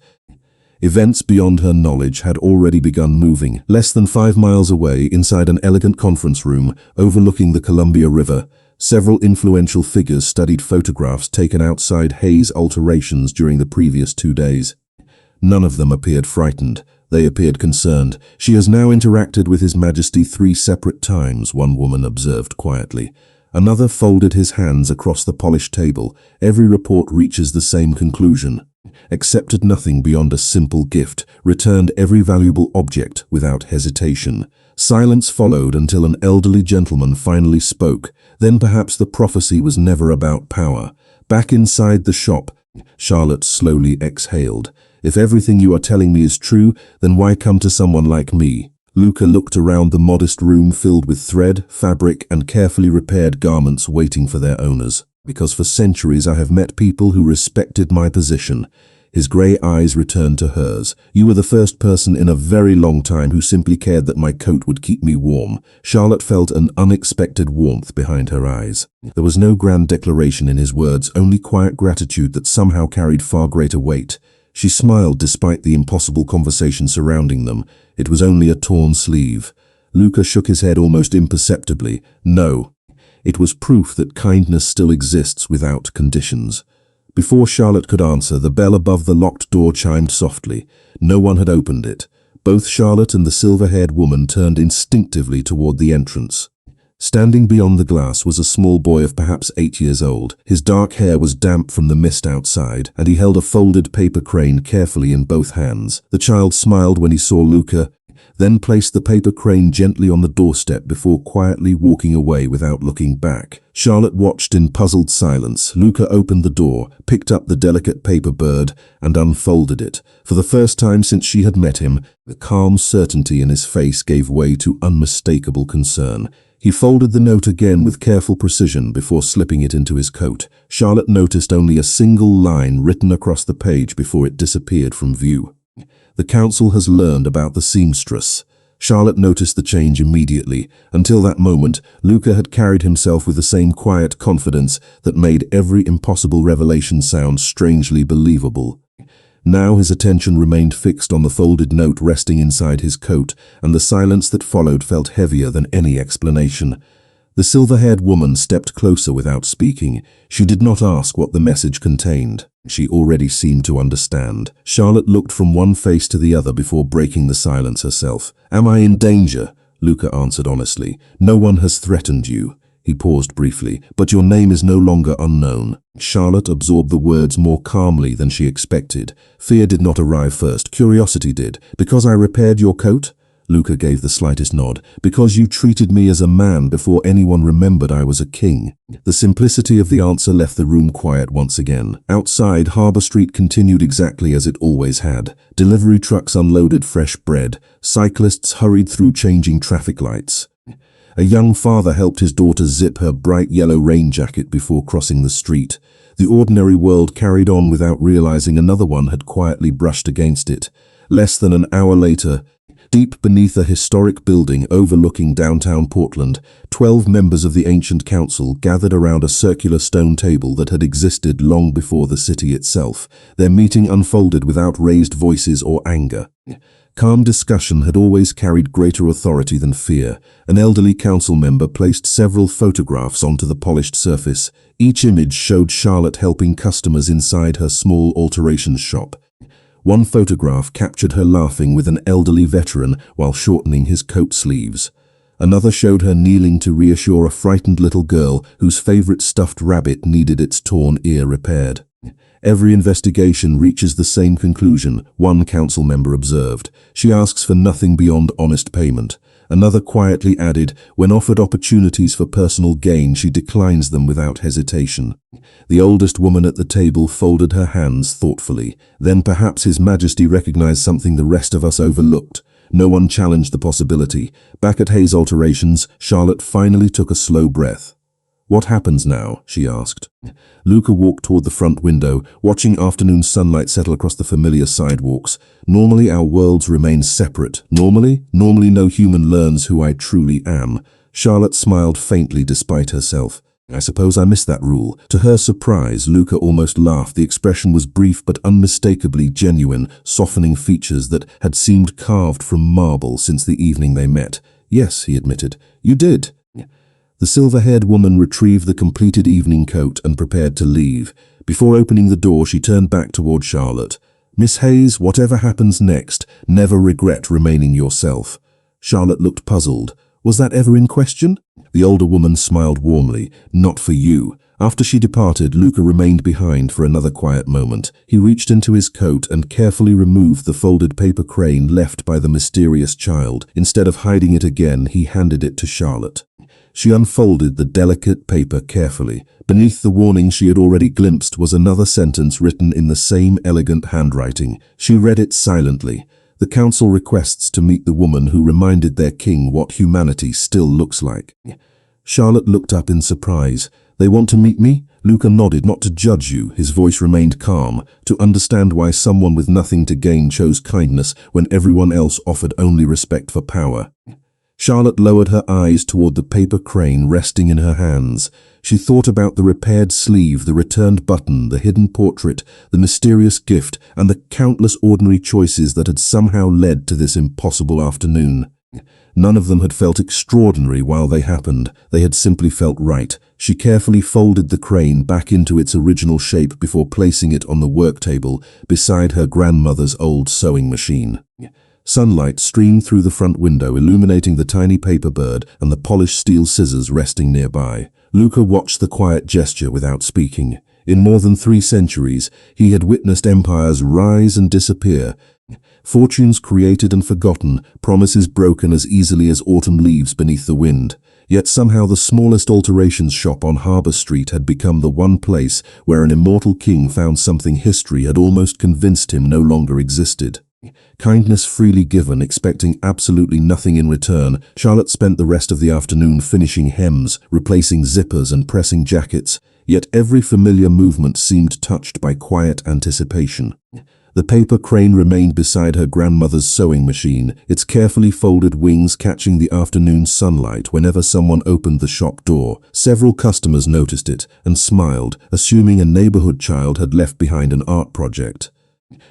events beyond her knowledge had already begun moving. Less than 5 miles away, inside an elegant conference room overlooking the Columbia River, several influential figures studied photographs taken outside Hayes' alterations during the previous 2 days. None of them appeared frightened. They appeared concerned. "She has now interacted with His Majesty 3 separate times," one woman observed quietly. Another folded his hands across the polished table. "Every report reaches the same conclusion. Accepted nothing beyond a simple gift, returned every valuable object without hesitation." Silence followed until an elderly gentleman finally spoke. Then perhaps the prophecy was never about power. Back inside the shop, Charlotte slowly exhaled. "If everything you are telling me is true, then why come to someone like me?" Luca looked around the modest room filled with thread, fabric, and carefully repaired garments waiting for their owners. "Because for centuries I have met people who respected my position." His grey eyes returned to hers. "You were the first person in a very long time who simply cared that my coat would keep me warm." Charlotte felt an unexpected warmth behind her eyes. There was no grand declaration in his words, only quiet gratitude that somehow carried far greater weight. She smiled despite the impossible conversation surrounding them. It was only a torn sleeve. Luca shook his head almost imperceptibly. No. It was proof that kindness still exists without conditions. Before Charlotte could answer, the bell above the locked door chimed softly. No one had opened it. Both Charlotte and the silver-haired woman turned instinctively toward the entrance. Standing beyond the glass was a small boy of perhaps 8 years old. His dark hair was damp from the mist outside, and he held a folded paper crane carefully in both hands. The child smiled when he saw Luca, then placed the paper crane gently on the doorstep before quietly walking away without looking back. Charlotte watched in puzzled silence. Luca opened the door, picked up the delicate paper bird, and unfolded it. For the first time since she had met him, the calm certainty in his face gave way to unmistakable concern. He folded the note again with careful precision before slipping it into his coat. Charlotte noticed only a single line written across the page before it disappeared from view. The council has learned about the seamstress. Charlotte noticed the change immediately. Until that moment, Luca had carried himself with the same quiet confidence that made every impossible revelation sound strangely believable. Now his attention remained fixed on the folded note resting inside his coat, and the silence that followed felt heavier than any explanation. The silver-haired woman stepped closer without speaking. She did not ask what the message contained. She already seemed to understand. Charlotte looked from one face to the other before breaking the silence herself. "Am I in danger?" Luca answered honestly. "No one has threatened you." He paused briefly. "But your name is no longer unknown." Charlotte absorbed the words more calmly than she expected. Fear did not arrive first. Curiosity did. "Because I repaired your coat?" Luca gave the slightest nod. "Because you treated me as a man before anyone remembered I was a king." The simplicity of the answer left the room quiet once again. Outside, Harbour Street continued exactly as it always had. Delivery trucks unloaded fresh bread. Cyclists hurried through changing traffic lights. A young father helped his daughter zip her bright yellow rain jacket before crossing the street. The ordinary world carried on without realizing another one had quietly brushed against it. Less than an hour later, deep beneath a historic building overlooking downtown Portland, 12 members of the ancient council gathered around a circular stone table that had existed long before the city itself. Their meeting unfolded without raised voices or anger. Calm discussion had always carried greater authority than fear. An elderly council member placed several photographs onto the polished surface. Each image showed Charlotte helping customers inside her small alterations shop. One photograph captured her laughing with an elderly veteran while shortening his coat sleeves. Another showed her kneeling to reassure a frightened little girl whose favorite stuffed rabbit needed its torn ear repaired. "Every investigation reaches the same conclusion," one council member observed. "She asks for nothing beyond honest payment." Another quietly added, "When offered opportunities for personal gain, she declines them without hesitation." The oldest woman at the table folded her hands thoughtfully. Then perhaps His Majesty recognized something the rest of us overlooked. No one challenged the possibility. Back at Hayes Alterations, Charlotte finally took a slow breath. "What happens now?" she asked. Luca walked toward the front window, watching afternoon sunlight settle across the familiar sidewalks. "Normally our worlds remain separate. Normally no human learns who I truly am." Charlotte smiled faintly despite herself. "I suppose I missed that rule." To her surprise, Luca almost laughed. The expression was brief but unmistakably genuine, softening features that had seemed carved from marble since the evening they met. "Yes," he admitted, "you did." The silver-haired woman retrieved the completed evening coat and prepared to leave. Before opening the door, she turned back toward Charlotte. "Miss Hayes, whatever happens next, never regret remaining yourself." Charlotte looked puzzled. "Was that ever in question?" The older woman smiled warmly. "Not for you." After she departed, Luca remained behind for another quiet moment. He reached into his coat and carefully removed the folded paper crane left by the mysterious child. Instead of hiding it again, he handed it to Charlotte. She unfolded the delicate paper carefully. Beneath the warning she had already glimpsed was another sentence written in the same elegant handwriting. She read it silently. "The council requests to meet the woman who reminded their king what humanity still looks like." Charlotte looked up in surprise. "They want to meet me?" Luca nodded. "Not to judge you." His voice remained calm. "To understand why someone with nothing to gain chose kindness when everyone else offered only respect for power." Charlotte lowered her eyes toward the paper crane resting in her hands. She thought about the repaired sleeve, the returned button, the hidden portrait, the mysterious gift, and the countless ordinary choices that had somehow led to this impossible afternoon. None of them had felt extraordinary while they happened. They had simply felt right. She carefully folded the crane back into its original shape before placing it on the work table beside her grandmother's old sewing machine. Sunlight streamed through the front window, illuminating the tiny paper bird and the polished steel scissors resting nearby. Luca watched the quiet gesture without speaking. In more than 3 centuries, he had witnessed empires rise and disappear, fortunes created and forgotten, promises broken as easily as autumn leaves beneath the wind. Yet somehow the smallest alterations shop on Harbour Street had become the one place where an immortal king found something history had almost convinced him no longer existed. Kindness freely given, expecting absolutely nothing in return, Charlotte spent the rest of the afternoon finishing hems, replacing zippers and pressing jackets, yet every familiar movement seemed touched by quiet anticipation. The paper crane remained beside her grandmother's sewing machine, its carefully folded wings catching the afternoon sunlight whenever someone opened the shop door. Several customers noticed it and smiled, assuming a neighborhood child had left behind an art project.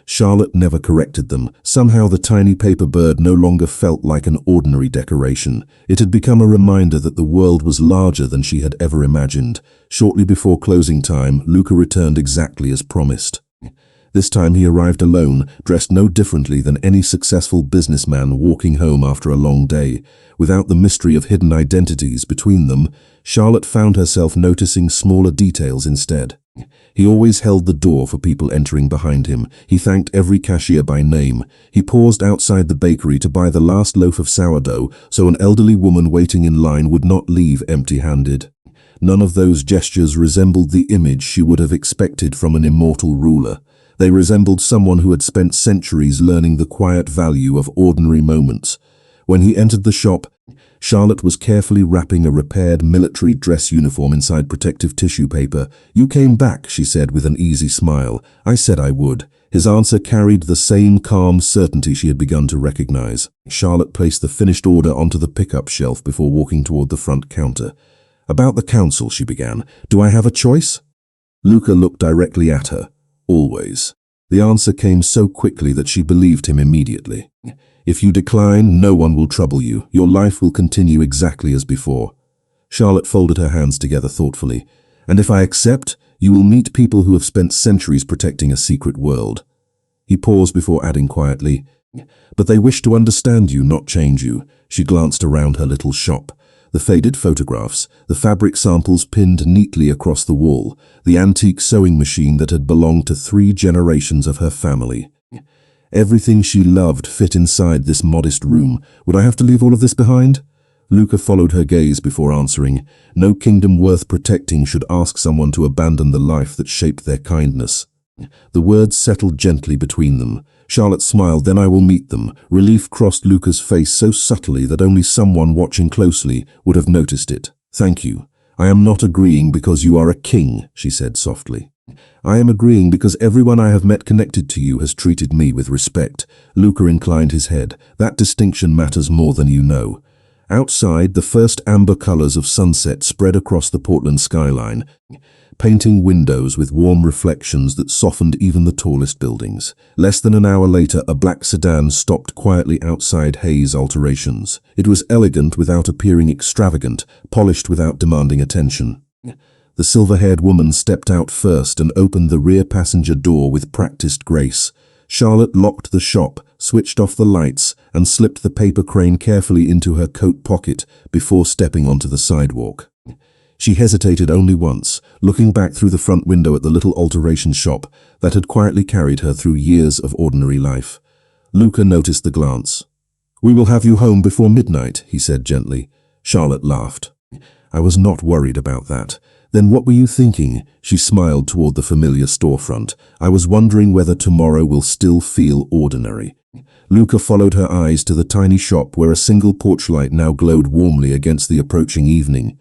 Charlotte never corrected them. Somehow the tiny paper bird no longer felt like an ordinary decoration. It had become a reminder that the world was larger than she had ever imagined. Shortly before closing time, Luca returned exactly as promised. This time he arrived alone, dressed no differently than any successful businessman walking home after a long day. Without the mystery of hidden identities between them, Charlotte found herself noticing smaller details instead. He always held the door for people entering behind him. He thanked every cashier by name. He paused outside the bakery to buy the last loaf of sourdough so an elderly woman waiting in line would not leave empty-handed. None of those gestures resembled the image she would have expected from an immortal ruler. They resembled someone who had spent centuries learning the quiet value of ordinary moments. When he entered the shop, Charlotte was carefully wrapping a repaired military dress uniform inside protective tissue paper. "You came back," she said with an easy smile. "I said I would." His answer carried the same calm certainty she had begun to recognize. Charlotte placed the finished order onto the pickup shelf before walking toward the front counter. "About the council," she began. "Do I have a choice?" Luca looked directly at her. "Always." The answer came so quickly that she believed him immediately. "If you decline, no one will trouble you. Your life will continue exactly as before." Charlotte folded her hands together thoughtfully. "And if I accept, you will meet people who have spent centuries protecting a secret world." He paused before adding quietly, "But they wish to understand you, not change you." She glanced around her little shop. The faded photographs, the fabric samples pinned neatly across the wall, the antique sewing machine that had belonged to 3 generations of her family. Everything she loved fit inside this modest room. "Would I have to leave all of this behind?" Luca followed her gaze before answering. No kingdom worth protecting should ask someone to abandon the life that shaped their kindness. The words settled gently between them. Charlotte smiled. "Then I will meet them." Relief crossed Luca's face so subtly that only someone watching closely would have noticed it. "Thank you. I am not agreeing because you are a king," she said softly. "I am agreeing because everyone I have met connected to you has treated me with respect." Luca inclined his head. "That distinction matters more than you know." Outside, the first amber colors of sunset spread across the Portland skyline, painting windows with warm reflections that softened even the tallest buildings. Less than an hour later, a black sedan stopped quietly outside Hayes Alterations. It was elegant without appearing extravagant, polished without demanding attention. The silver-haired woman stepped out first and opened the rear passenger door with practiced grace. Charlotte locked the shop, switched off the lights, and slipped the paper crane carefully into her coat pocket before stepping onto the sidewalk. She hesitated only once, looking back through the front window at the little alteration shop that had quietly carried her through years of ordinary life. Luca noticed the glance. "We will have you home before midnight," he said gently. Charlotte laughed. "I was not worried about that." "Then what were you thinking?" She smiled toward the familiar storefront. "I was wondering whether tomorrow will still feel ordinary." Luca followed her eyes to the tiny shop where a single porch light now glowed warmly against the approaching evening.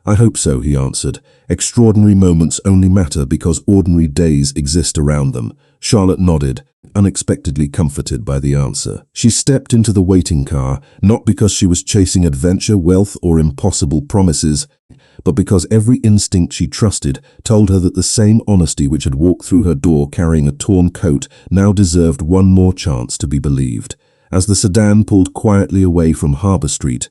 "I hope so," he answered. "Extraordinary moments only matter because ordinary days exist around them." Charlotte nodded. unexpectedly comforted by the answer. She stepped into the waiting car, not because she was chasing adventure, wealth, or impossible promises, but because every instinct she trusted told her that the same honesty which had walked through her door carrying a torn coat now deserved one more chance to be believed. As the sedan pulled quietly away from Harbour Street,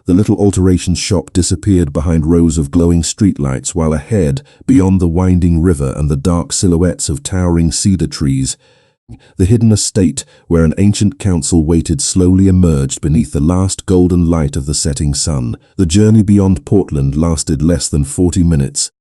the little alterations shop disappeared behind rows of glowing streetlights, while ahead, beyond the winding river and the dark silhouettes of towering cedar trees, the hidden estate where an ancient council waited slowly emerged beneath the last golden light of the setting sun. The journey beyond Portland lasted less than 40 minutes,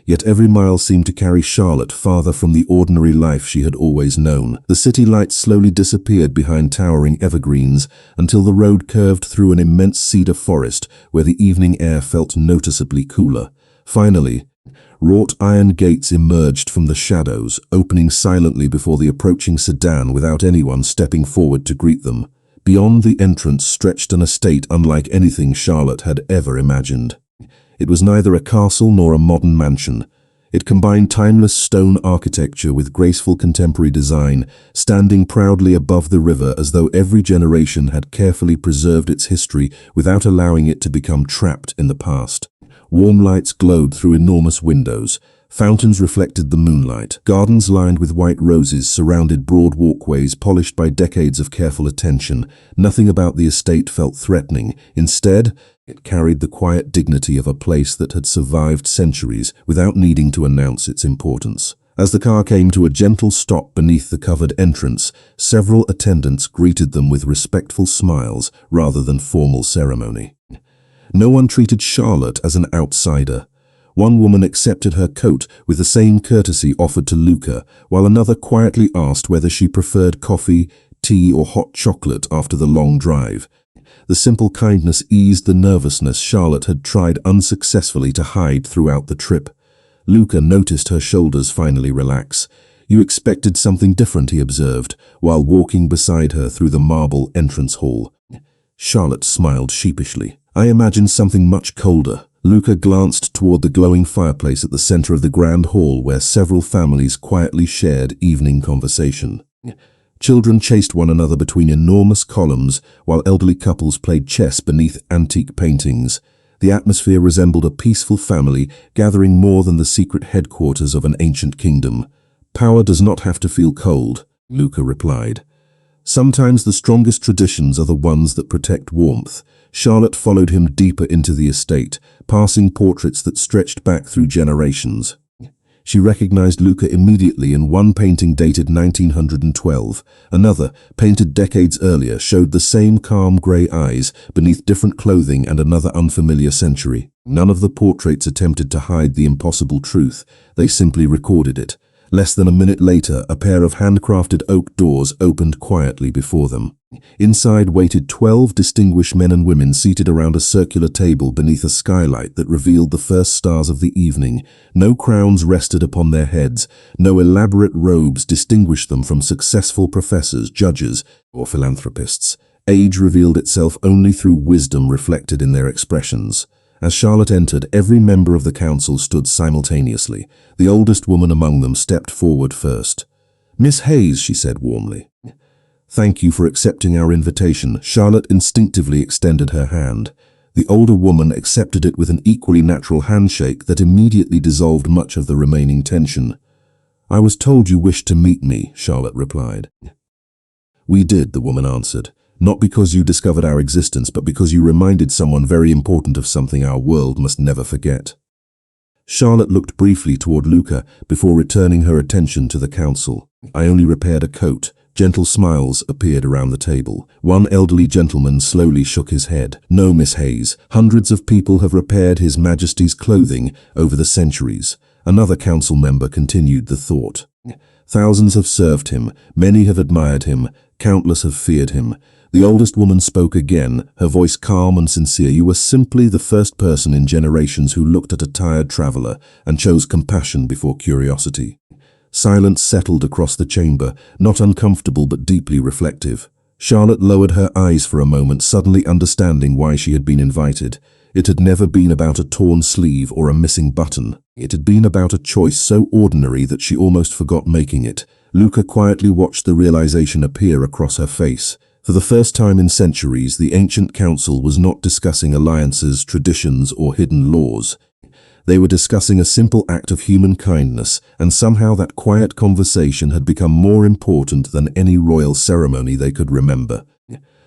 yet every mile seemed to carry Charlotte farther from the ordinary life she had always known. The city lights slowly disappeared behind towering evergreens until the road curved through an immense cedar forest where the evening air felt noticeably cooler. Finally, wrought iron gates emerged from the shadows, opening silently before the approaching sedan without anyone stepping forward to greet them. Beyond the entrance stretched an estate unlike anything Charlotte had ever imagined. It was neither a castle nor a modern mansion. It combined timeless stone architecture with graceful contemporary design, standing proudly above the river as though every generation had carefully preserved its history without allowing it to become trapped in the past. Warm lights glowed through enormous windows. Fountains reflected the moonlight. Gardens lined with white roses surrounded broad walkways polished by decades of careful attention. Nothing about the estate felt threatening. Instead, it carried the quiet dignity of a place that had survived centuries without needing to announce its importance. As the car came to a gentle stop beneath the covered entrance, several attendants greeted them with respectful smiles rather than formal ceremony. No one treated Charlotte as an outsider. One woman accepted her coat with the same courtesy offered to Luca, while another quietly asked whether she preferred coffee, tea, or hot chocolate after the long drive. The simple kindness eased the nervousness Charlotte had tried unsuccessfully to hide throughout the trip. Luca noticed her shoulders finally relax. "You expected something different," he observed, while walking beside her through the marble entrance hall. Charlotte smiled sheepishly. "I imagined something much colder." Luca glanced toward the glowing fireplace at the center of the grand hall where several families quietly shared evening conversation. Children chased one another between enormous columns, while elderly couples played chess beneath antique paintings. The atmosphere resembled a peaceful family gathering more than the secret headquarters of an ancient kingdom. "Power does not have to feel cold," Luca replied. "Sometimes the strongest traditions are the ones that protect warmth." Charlotte followed him deeper into the estate, passing portraits that stretched back through generations. She recognized Luca immediately in one painting dated 1912. Another, painted decades earlier, showed the same calm grey eyes beneath different clothing and another unfamiliar century. None of the portraits attempted to hide the impossible truth. They simply recorded it. Less than a minute later, a pair of handcrafted oak doors opened quietly before them. Inside waited 12 distinguished men and women seated around a circular table beneath a skylight that revealed the first stars of the evening. No crowns rested upon their heads. No elaborate robes distinguished them from successful professors, judges, or philanthropists. Age revealed itself only through wisdom reflected in their expressions. As Charlotte entered, every member of the council stood simultaneously. The oldest woman among them stepped forward first. "Miss Hayes," she said warmly. "Thank you for accepting our invitation." Charlotte instinctively extended her hand. The older woman accepted it with an equally natural handshake that immediately dissolved much of the remaining tension. "I was told you wished to meet me," Charlotte replied. "We did," the woman answered. "Not because you discovered our existence, but because you reminded someone very important of something our world must never forget." Charlotte looked briefly toward Luca before returning her attention to the council. "I only repaired a coat." Gentle smiles appeared around the table. One elderly gentleman slowly shook his head. "No, Miss Hayes. Hundreds of people have repaired His Majesty's clothing over the centuries." Another council member continued the thought. "Thousands have served him. Many have admired him. Countless have feared him." The oldest woman spoke again, her voice calm and sincere. "You were simply the first person in generations who looked at a tired traveler and chose compassion before curiosity." Silence settled across the chamber, not uncomfortable but deeply reflective. Charlotte lowered her eyes for a moment, suddenly understanding why she had been invited. It had never been about a torn sleeve or a missing button. It had been about a choice so ordinary that she almost forgot making it. Luca quietly watched the realization appear across her face. For the first time in centuries, the ancient council was not discussing alliances, traditions, or hidden laws. They were discussing a simple act of human kindness, and somehow that quiet conversation had become more important than any royal ceremony they could remember.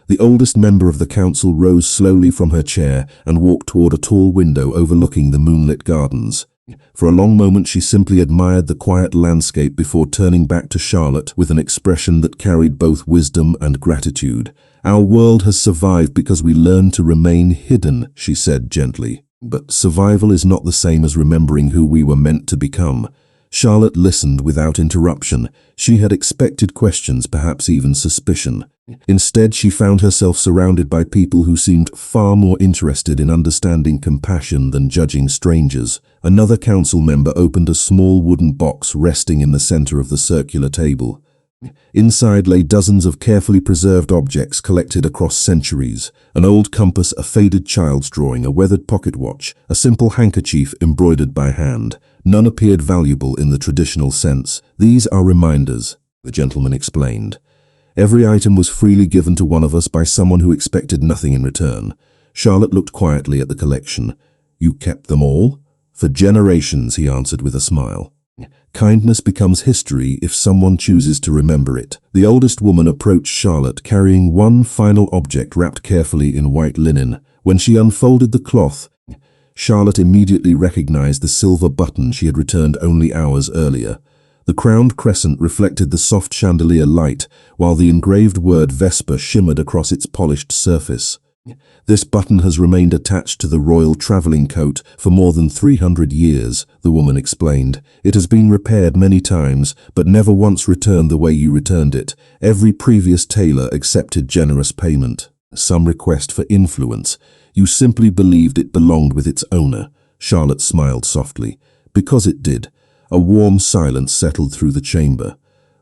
The oldest member of the council rose slowly from her chair and walked toward a tall window overlooking the moonlit gardens. For a long moment she simply admired the quiet landscape before turning back to Charlotte with an expression that carried both wisdom and gratitude. "Our world has survived because we learned to remain hidden," she said gently. "But survival is not the same as remembering who we were meant to become." Charlotte listened without interruption. She had expected questions, perhaps even suspicion. Instead, she found herself surrounded by people who seemed far more interested in understanding compassion than judging strangers. Another council member opened a small wooden box resting in the center of the circular table. Inside lay dozens of carefully preserved objects collected across centuries: an old compass, a faded child's drawing, a weathered pocket watch, a simple handkerchief embroidered by hand. None appeared valuable in the traditional sense. "These are reminders," the gentleman explained. "Every item was freely given to one of us by someone who expected nothing in return." Charlotte looked quietly at the collection. "You kept them all?" "For generations," he answered with a smile. "Kindness becomes history if someone chooses to remember it." The oldest woman approached Charlotte, carrying one final object wrapped carefully in white linen. When she unfolded the cloth, Charlotte immediately recognized the silver button she had returned only hours earlier. The crowned crescent reflected the soft chandelier light, while the engraved word Vesper shimmered across its polished surface. "This button has remained attached to the royal traveling coat for more than 300 years, the woman explained. "It has been repaired many times, but never once returned the way you returned it. Every previous tailor accepted generous payment. Some request for influence. You simply believed it belonged with its owner." Charlotte smiled softly. "Because it did." A warm silence settled through the chamber.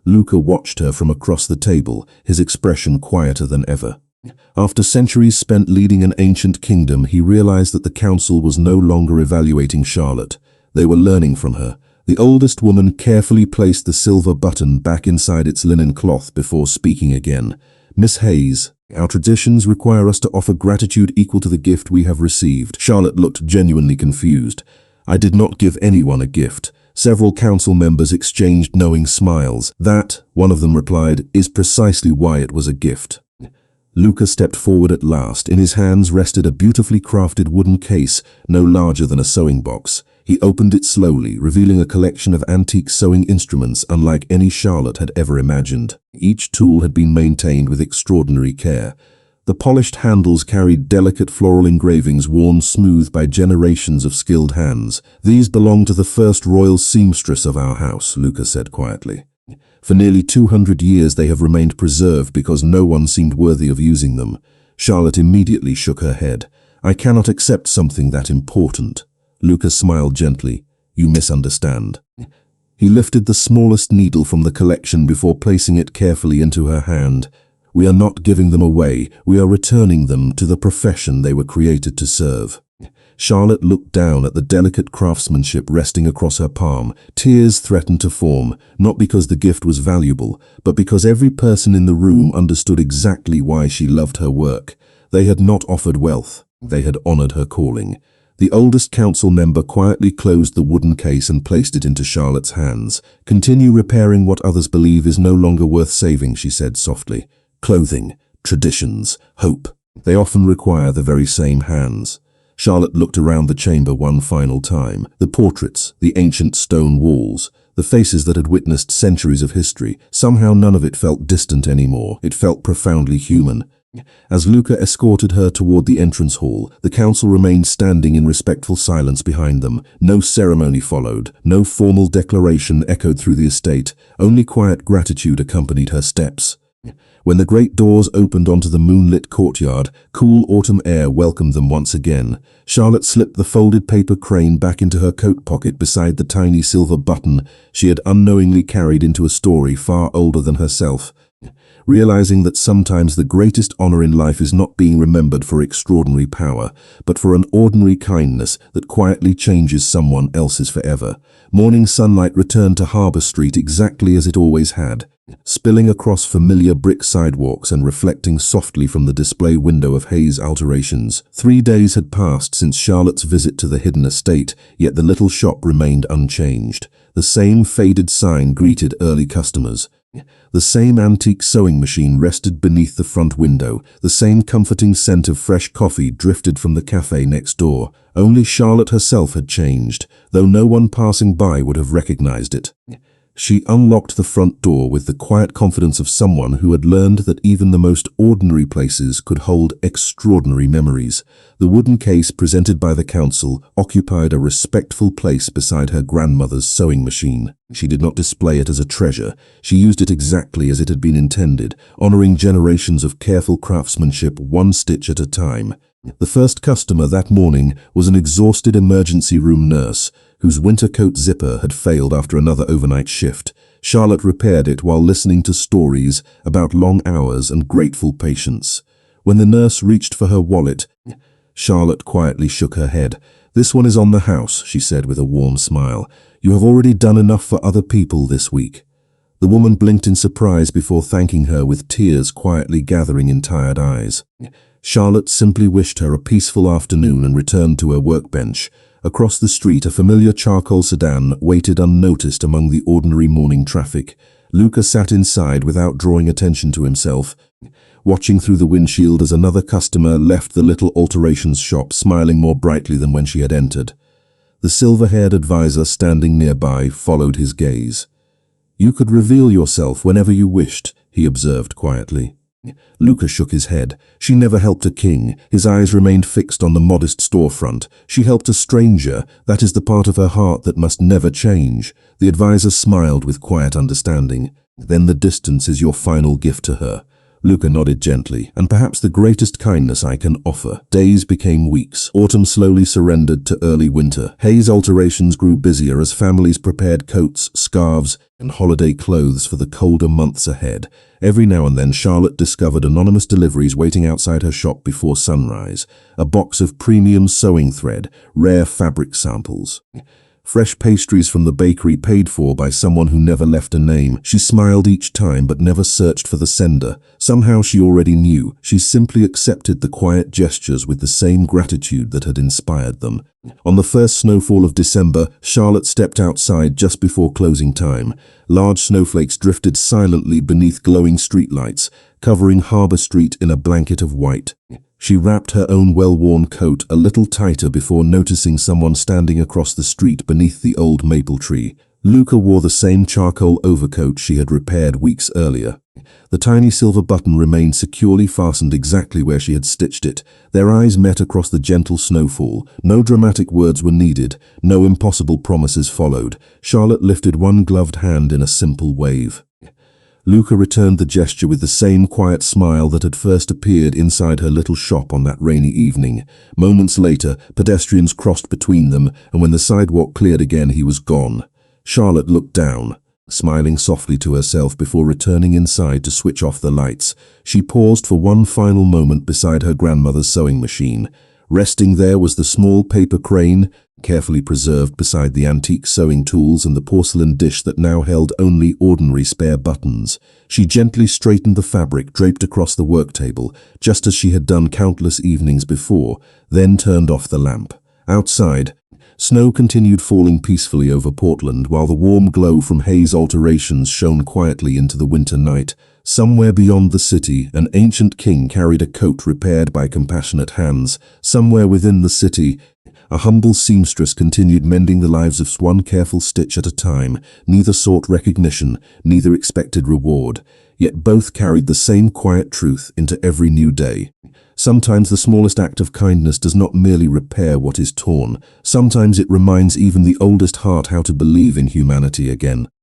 Luca watched her from across the table, his expression quieter than ever. After centuries spent leading an ancient kingdom, he realized that the council was no longer evaluating Charlotte. They were learning from her. The oldest woman carefully placed the silver button back inside its linen cloth before speaking again. "Miss Hayes, our traditions require us to offer gratitude equal to the gift we have received." Charlotte looked genuinely confused. "I did not give anyone a gift." Several council members exchanged knowing smiles. "That," one of them replied, "is precisely why it was a gift." Luca stepped forward at last. In his hands rested a beautifully crafted wooden case, no larger than a sewing box. He opened it slowly, revealing a collection of antique sewing instruments unlike any Charlotte had ever imagined. Each tool had been maintained with extraordinary care. The polished handles carried delicate floral engravings worn smooth by generations of skilled hands. "These belong to the first royal seamstress of our house," Luca said quietly. "For nearly 200 years they have remained preserved because no one seemed worthy of using them." Charlotte immediately shook her head. "I cannot accept something that important." Luca smiled gently. "You misunderstand." He lifted the smallest needle from the collection before placing it carefully into her hand. "We are not giving them away. We are returning them to the profession they were created to serve." Charlotte looked down at the delicate craftsmanship resting across her palm. Tears threatened to form, not because the gift was valuable, but because every person in the room understood exactly why she loved her work. They had not offered wealth. They had honored her calling. The oldest council member quietly closed the wooden case and placed it into Charlotte's hands. "Continue repairing what others believe is no longer worth saving," she said softly. "Clothing, traditions, hope. They often require the very same hands." Charlotte looked around the chamber one final time. The portraits, the ancient stone walls, the faces that had witnessed centuries of history. Somehow none of it felt distant anymore. It felt profoundly human. As Luca escorted her toward the entrance hall, the council remained standing in respectful silence behind them. No ceremony followed. No formal declaration echoed through the estate. Only quiet gratitude accompanied her steps. When the great doors opened onto the moonlit courtyard, cool autumn air welcomed them once again. Charlotte slipped the folded paper crane back into her coat pocket beside the tiny silver button she had unknowingly carried into a story far older than herself. realizing that sometimes the greatest honor in life is not being remembered for extraordinary power, but for an ordinary kindness that quietly changes someone else's forever. Morning sunlight returned to Harbour Street exactly as it always had, spilling across familiar brick sidewalks and reflecting softly from the display window of Hayes Alterations. 3 days had passed since Charlotte's visit to the hidden estate, yet the little shop remained unchanged. The same faded sign greeted early customers. The same antique sewing machine rested beneath the front window. The same comforting scent of fresh coffee drifted from the cafe next door. Only Charlotte herself had changed, though no one passing by would have recognized it. She unlocked the front door with the quiet confidence of someone who had learned that even the most ordinary places could hold extraordinary memories. The wooden case presented by the council occupied a respectful place beside her grandmother's sewing machine. She did not display it as a treasure. She used it exactly as it had been intended, honoring generations of careful craftsmanship one stitch at a time. The first customer that morning was an exhausted emergency room nurse, whose winter coat zipper had failed after another overnight shift. Charlotte repaired it while listening to stories about long hours and grateful patience. When the nurse reached for her wallet, Charlotte quietly shook her head. "This one is on the house," she said with a warm smile. "You have already done enough for other people this week." The woman blinked in surprise before thanking her with tears quietly gathering in tired eyes. Charlotte simply wished her a peaceful afternoon and returned to her workbench. Across the street, a familiar charcoal sedan waited unnoticed among the ordinary morning traffic. Luca sat inside without drawing attention to himself, watching through the windshield as another customer left the little alterations shop, smiling more brightly than when she had entered. The silver-haired advisor standing nearby followed his gaze. "You could reveal yourself whenever you wished," he observed quietly. Luca shook his head. She never helped a king. His eyes remained fixed on the modest storefront. She helped a stranger. That is the part of her heart that must never change. The advisor smiled with quiet understanding. "Then the distance is your final gift to her." Luca nodded gently. "And perhaps the greatest kindness I can offer." Days became weeks. Autumn slowly surrendered to early winter. Hayes Alterations grew busier as families prepared coats, scarves, and holiday clothes for the colder months ahead. Every now and then Charlotte discovered anonymous deliveries waiting outside her shop before sunrise. A box of premium sewing thread, rare fabric samples, fresh pastries from the bakery paid for by someone who never left a name. She smiled each time but never searched for the sender. Somehow she already knew. She simply accepted the quiet gestures with the same gratitude that had inspired them. On the first snowfall of December, Charlotte stepped outside just before closing time. Large snowflakes drifted silently beneath glowing streetlights, covering Harbour Street in a blanket of white. She wrapped her own well-worn coat a little tighter before noticing someone standing across the street beneath the old maple tree. Luca wore the same charcoal overcoat she had repaired weeks earlier. The tiny silver button remained securely fastened exactly where she had stitched it. Their eyes met across the gentle snowfall. No dramatic words were needed. No impossible promises followed. Charlotte lifted one gloved hand in a simple wave. Luca returned the gesture with the same quiet smile that had first appeared inside her little shop on that rainy evening. Moments later, pedestrians crossed between them, and when the sidewalk cleared again, he was gone. Charlotte looked down, smiling softly to herself before returning inside to switch off the lights. She paused for one final moment beside her grandmother's sewing machine. Resting there was the small paper crane, carefully preserved beside the antique sewing tools and the porcelain dish that now held only ordinary spare buttons. She gently straightened the fabric draped across the work table, just as she had done countless evenings before, then turned off the lamp. Outside, snow continued falling peacefully over Portland while the warm glow from Hayes Alterations shone quietly into the winter night. Somewhere beyond the city, an ancient king carried a coat repaired by compassionate hands. Somewhere within the city, a humble seamstress continued mending the lives of one careful stitch at a time. Neither sought recognition, neither expected reward. Yet both carried the same quiet truth into every new day. Sometimes the smallest act of kindness does not merely repair what is torn. Sometimes it reminds even the oldest heart how to believe in humanity again.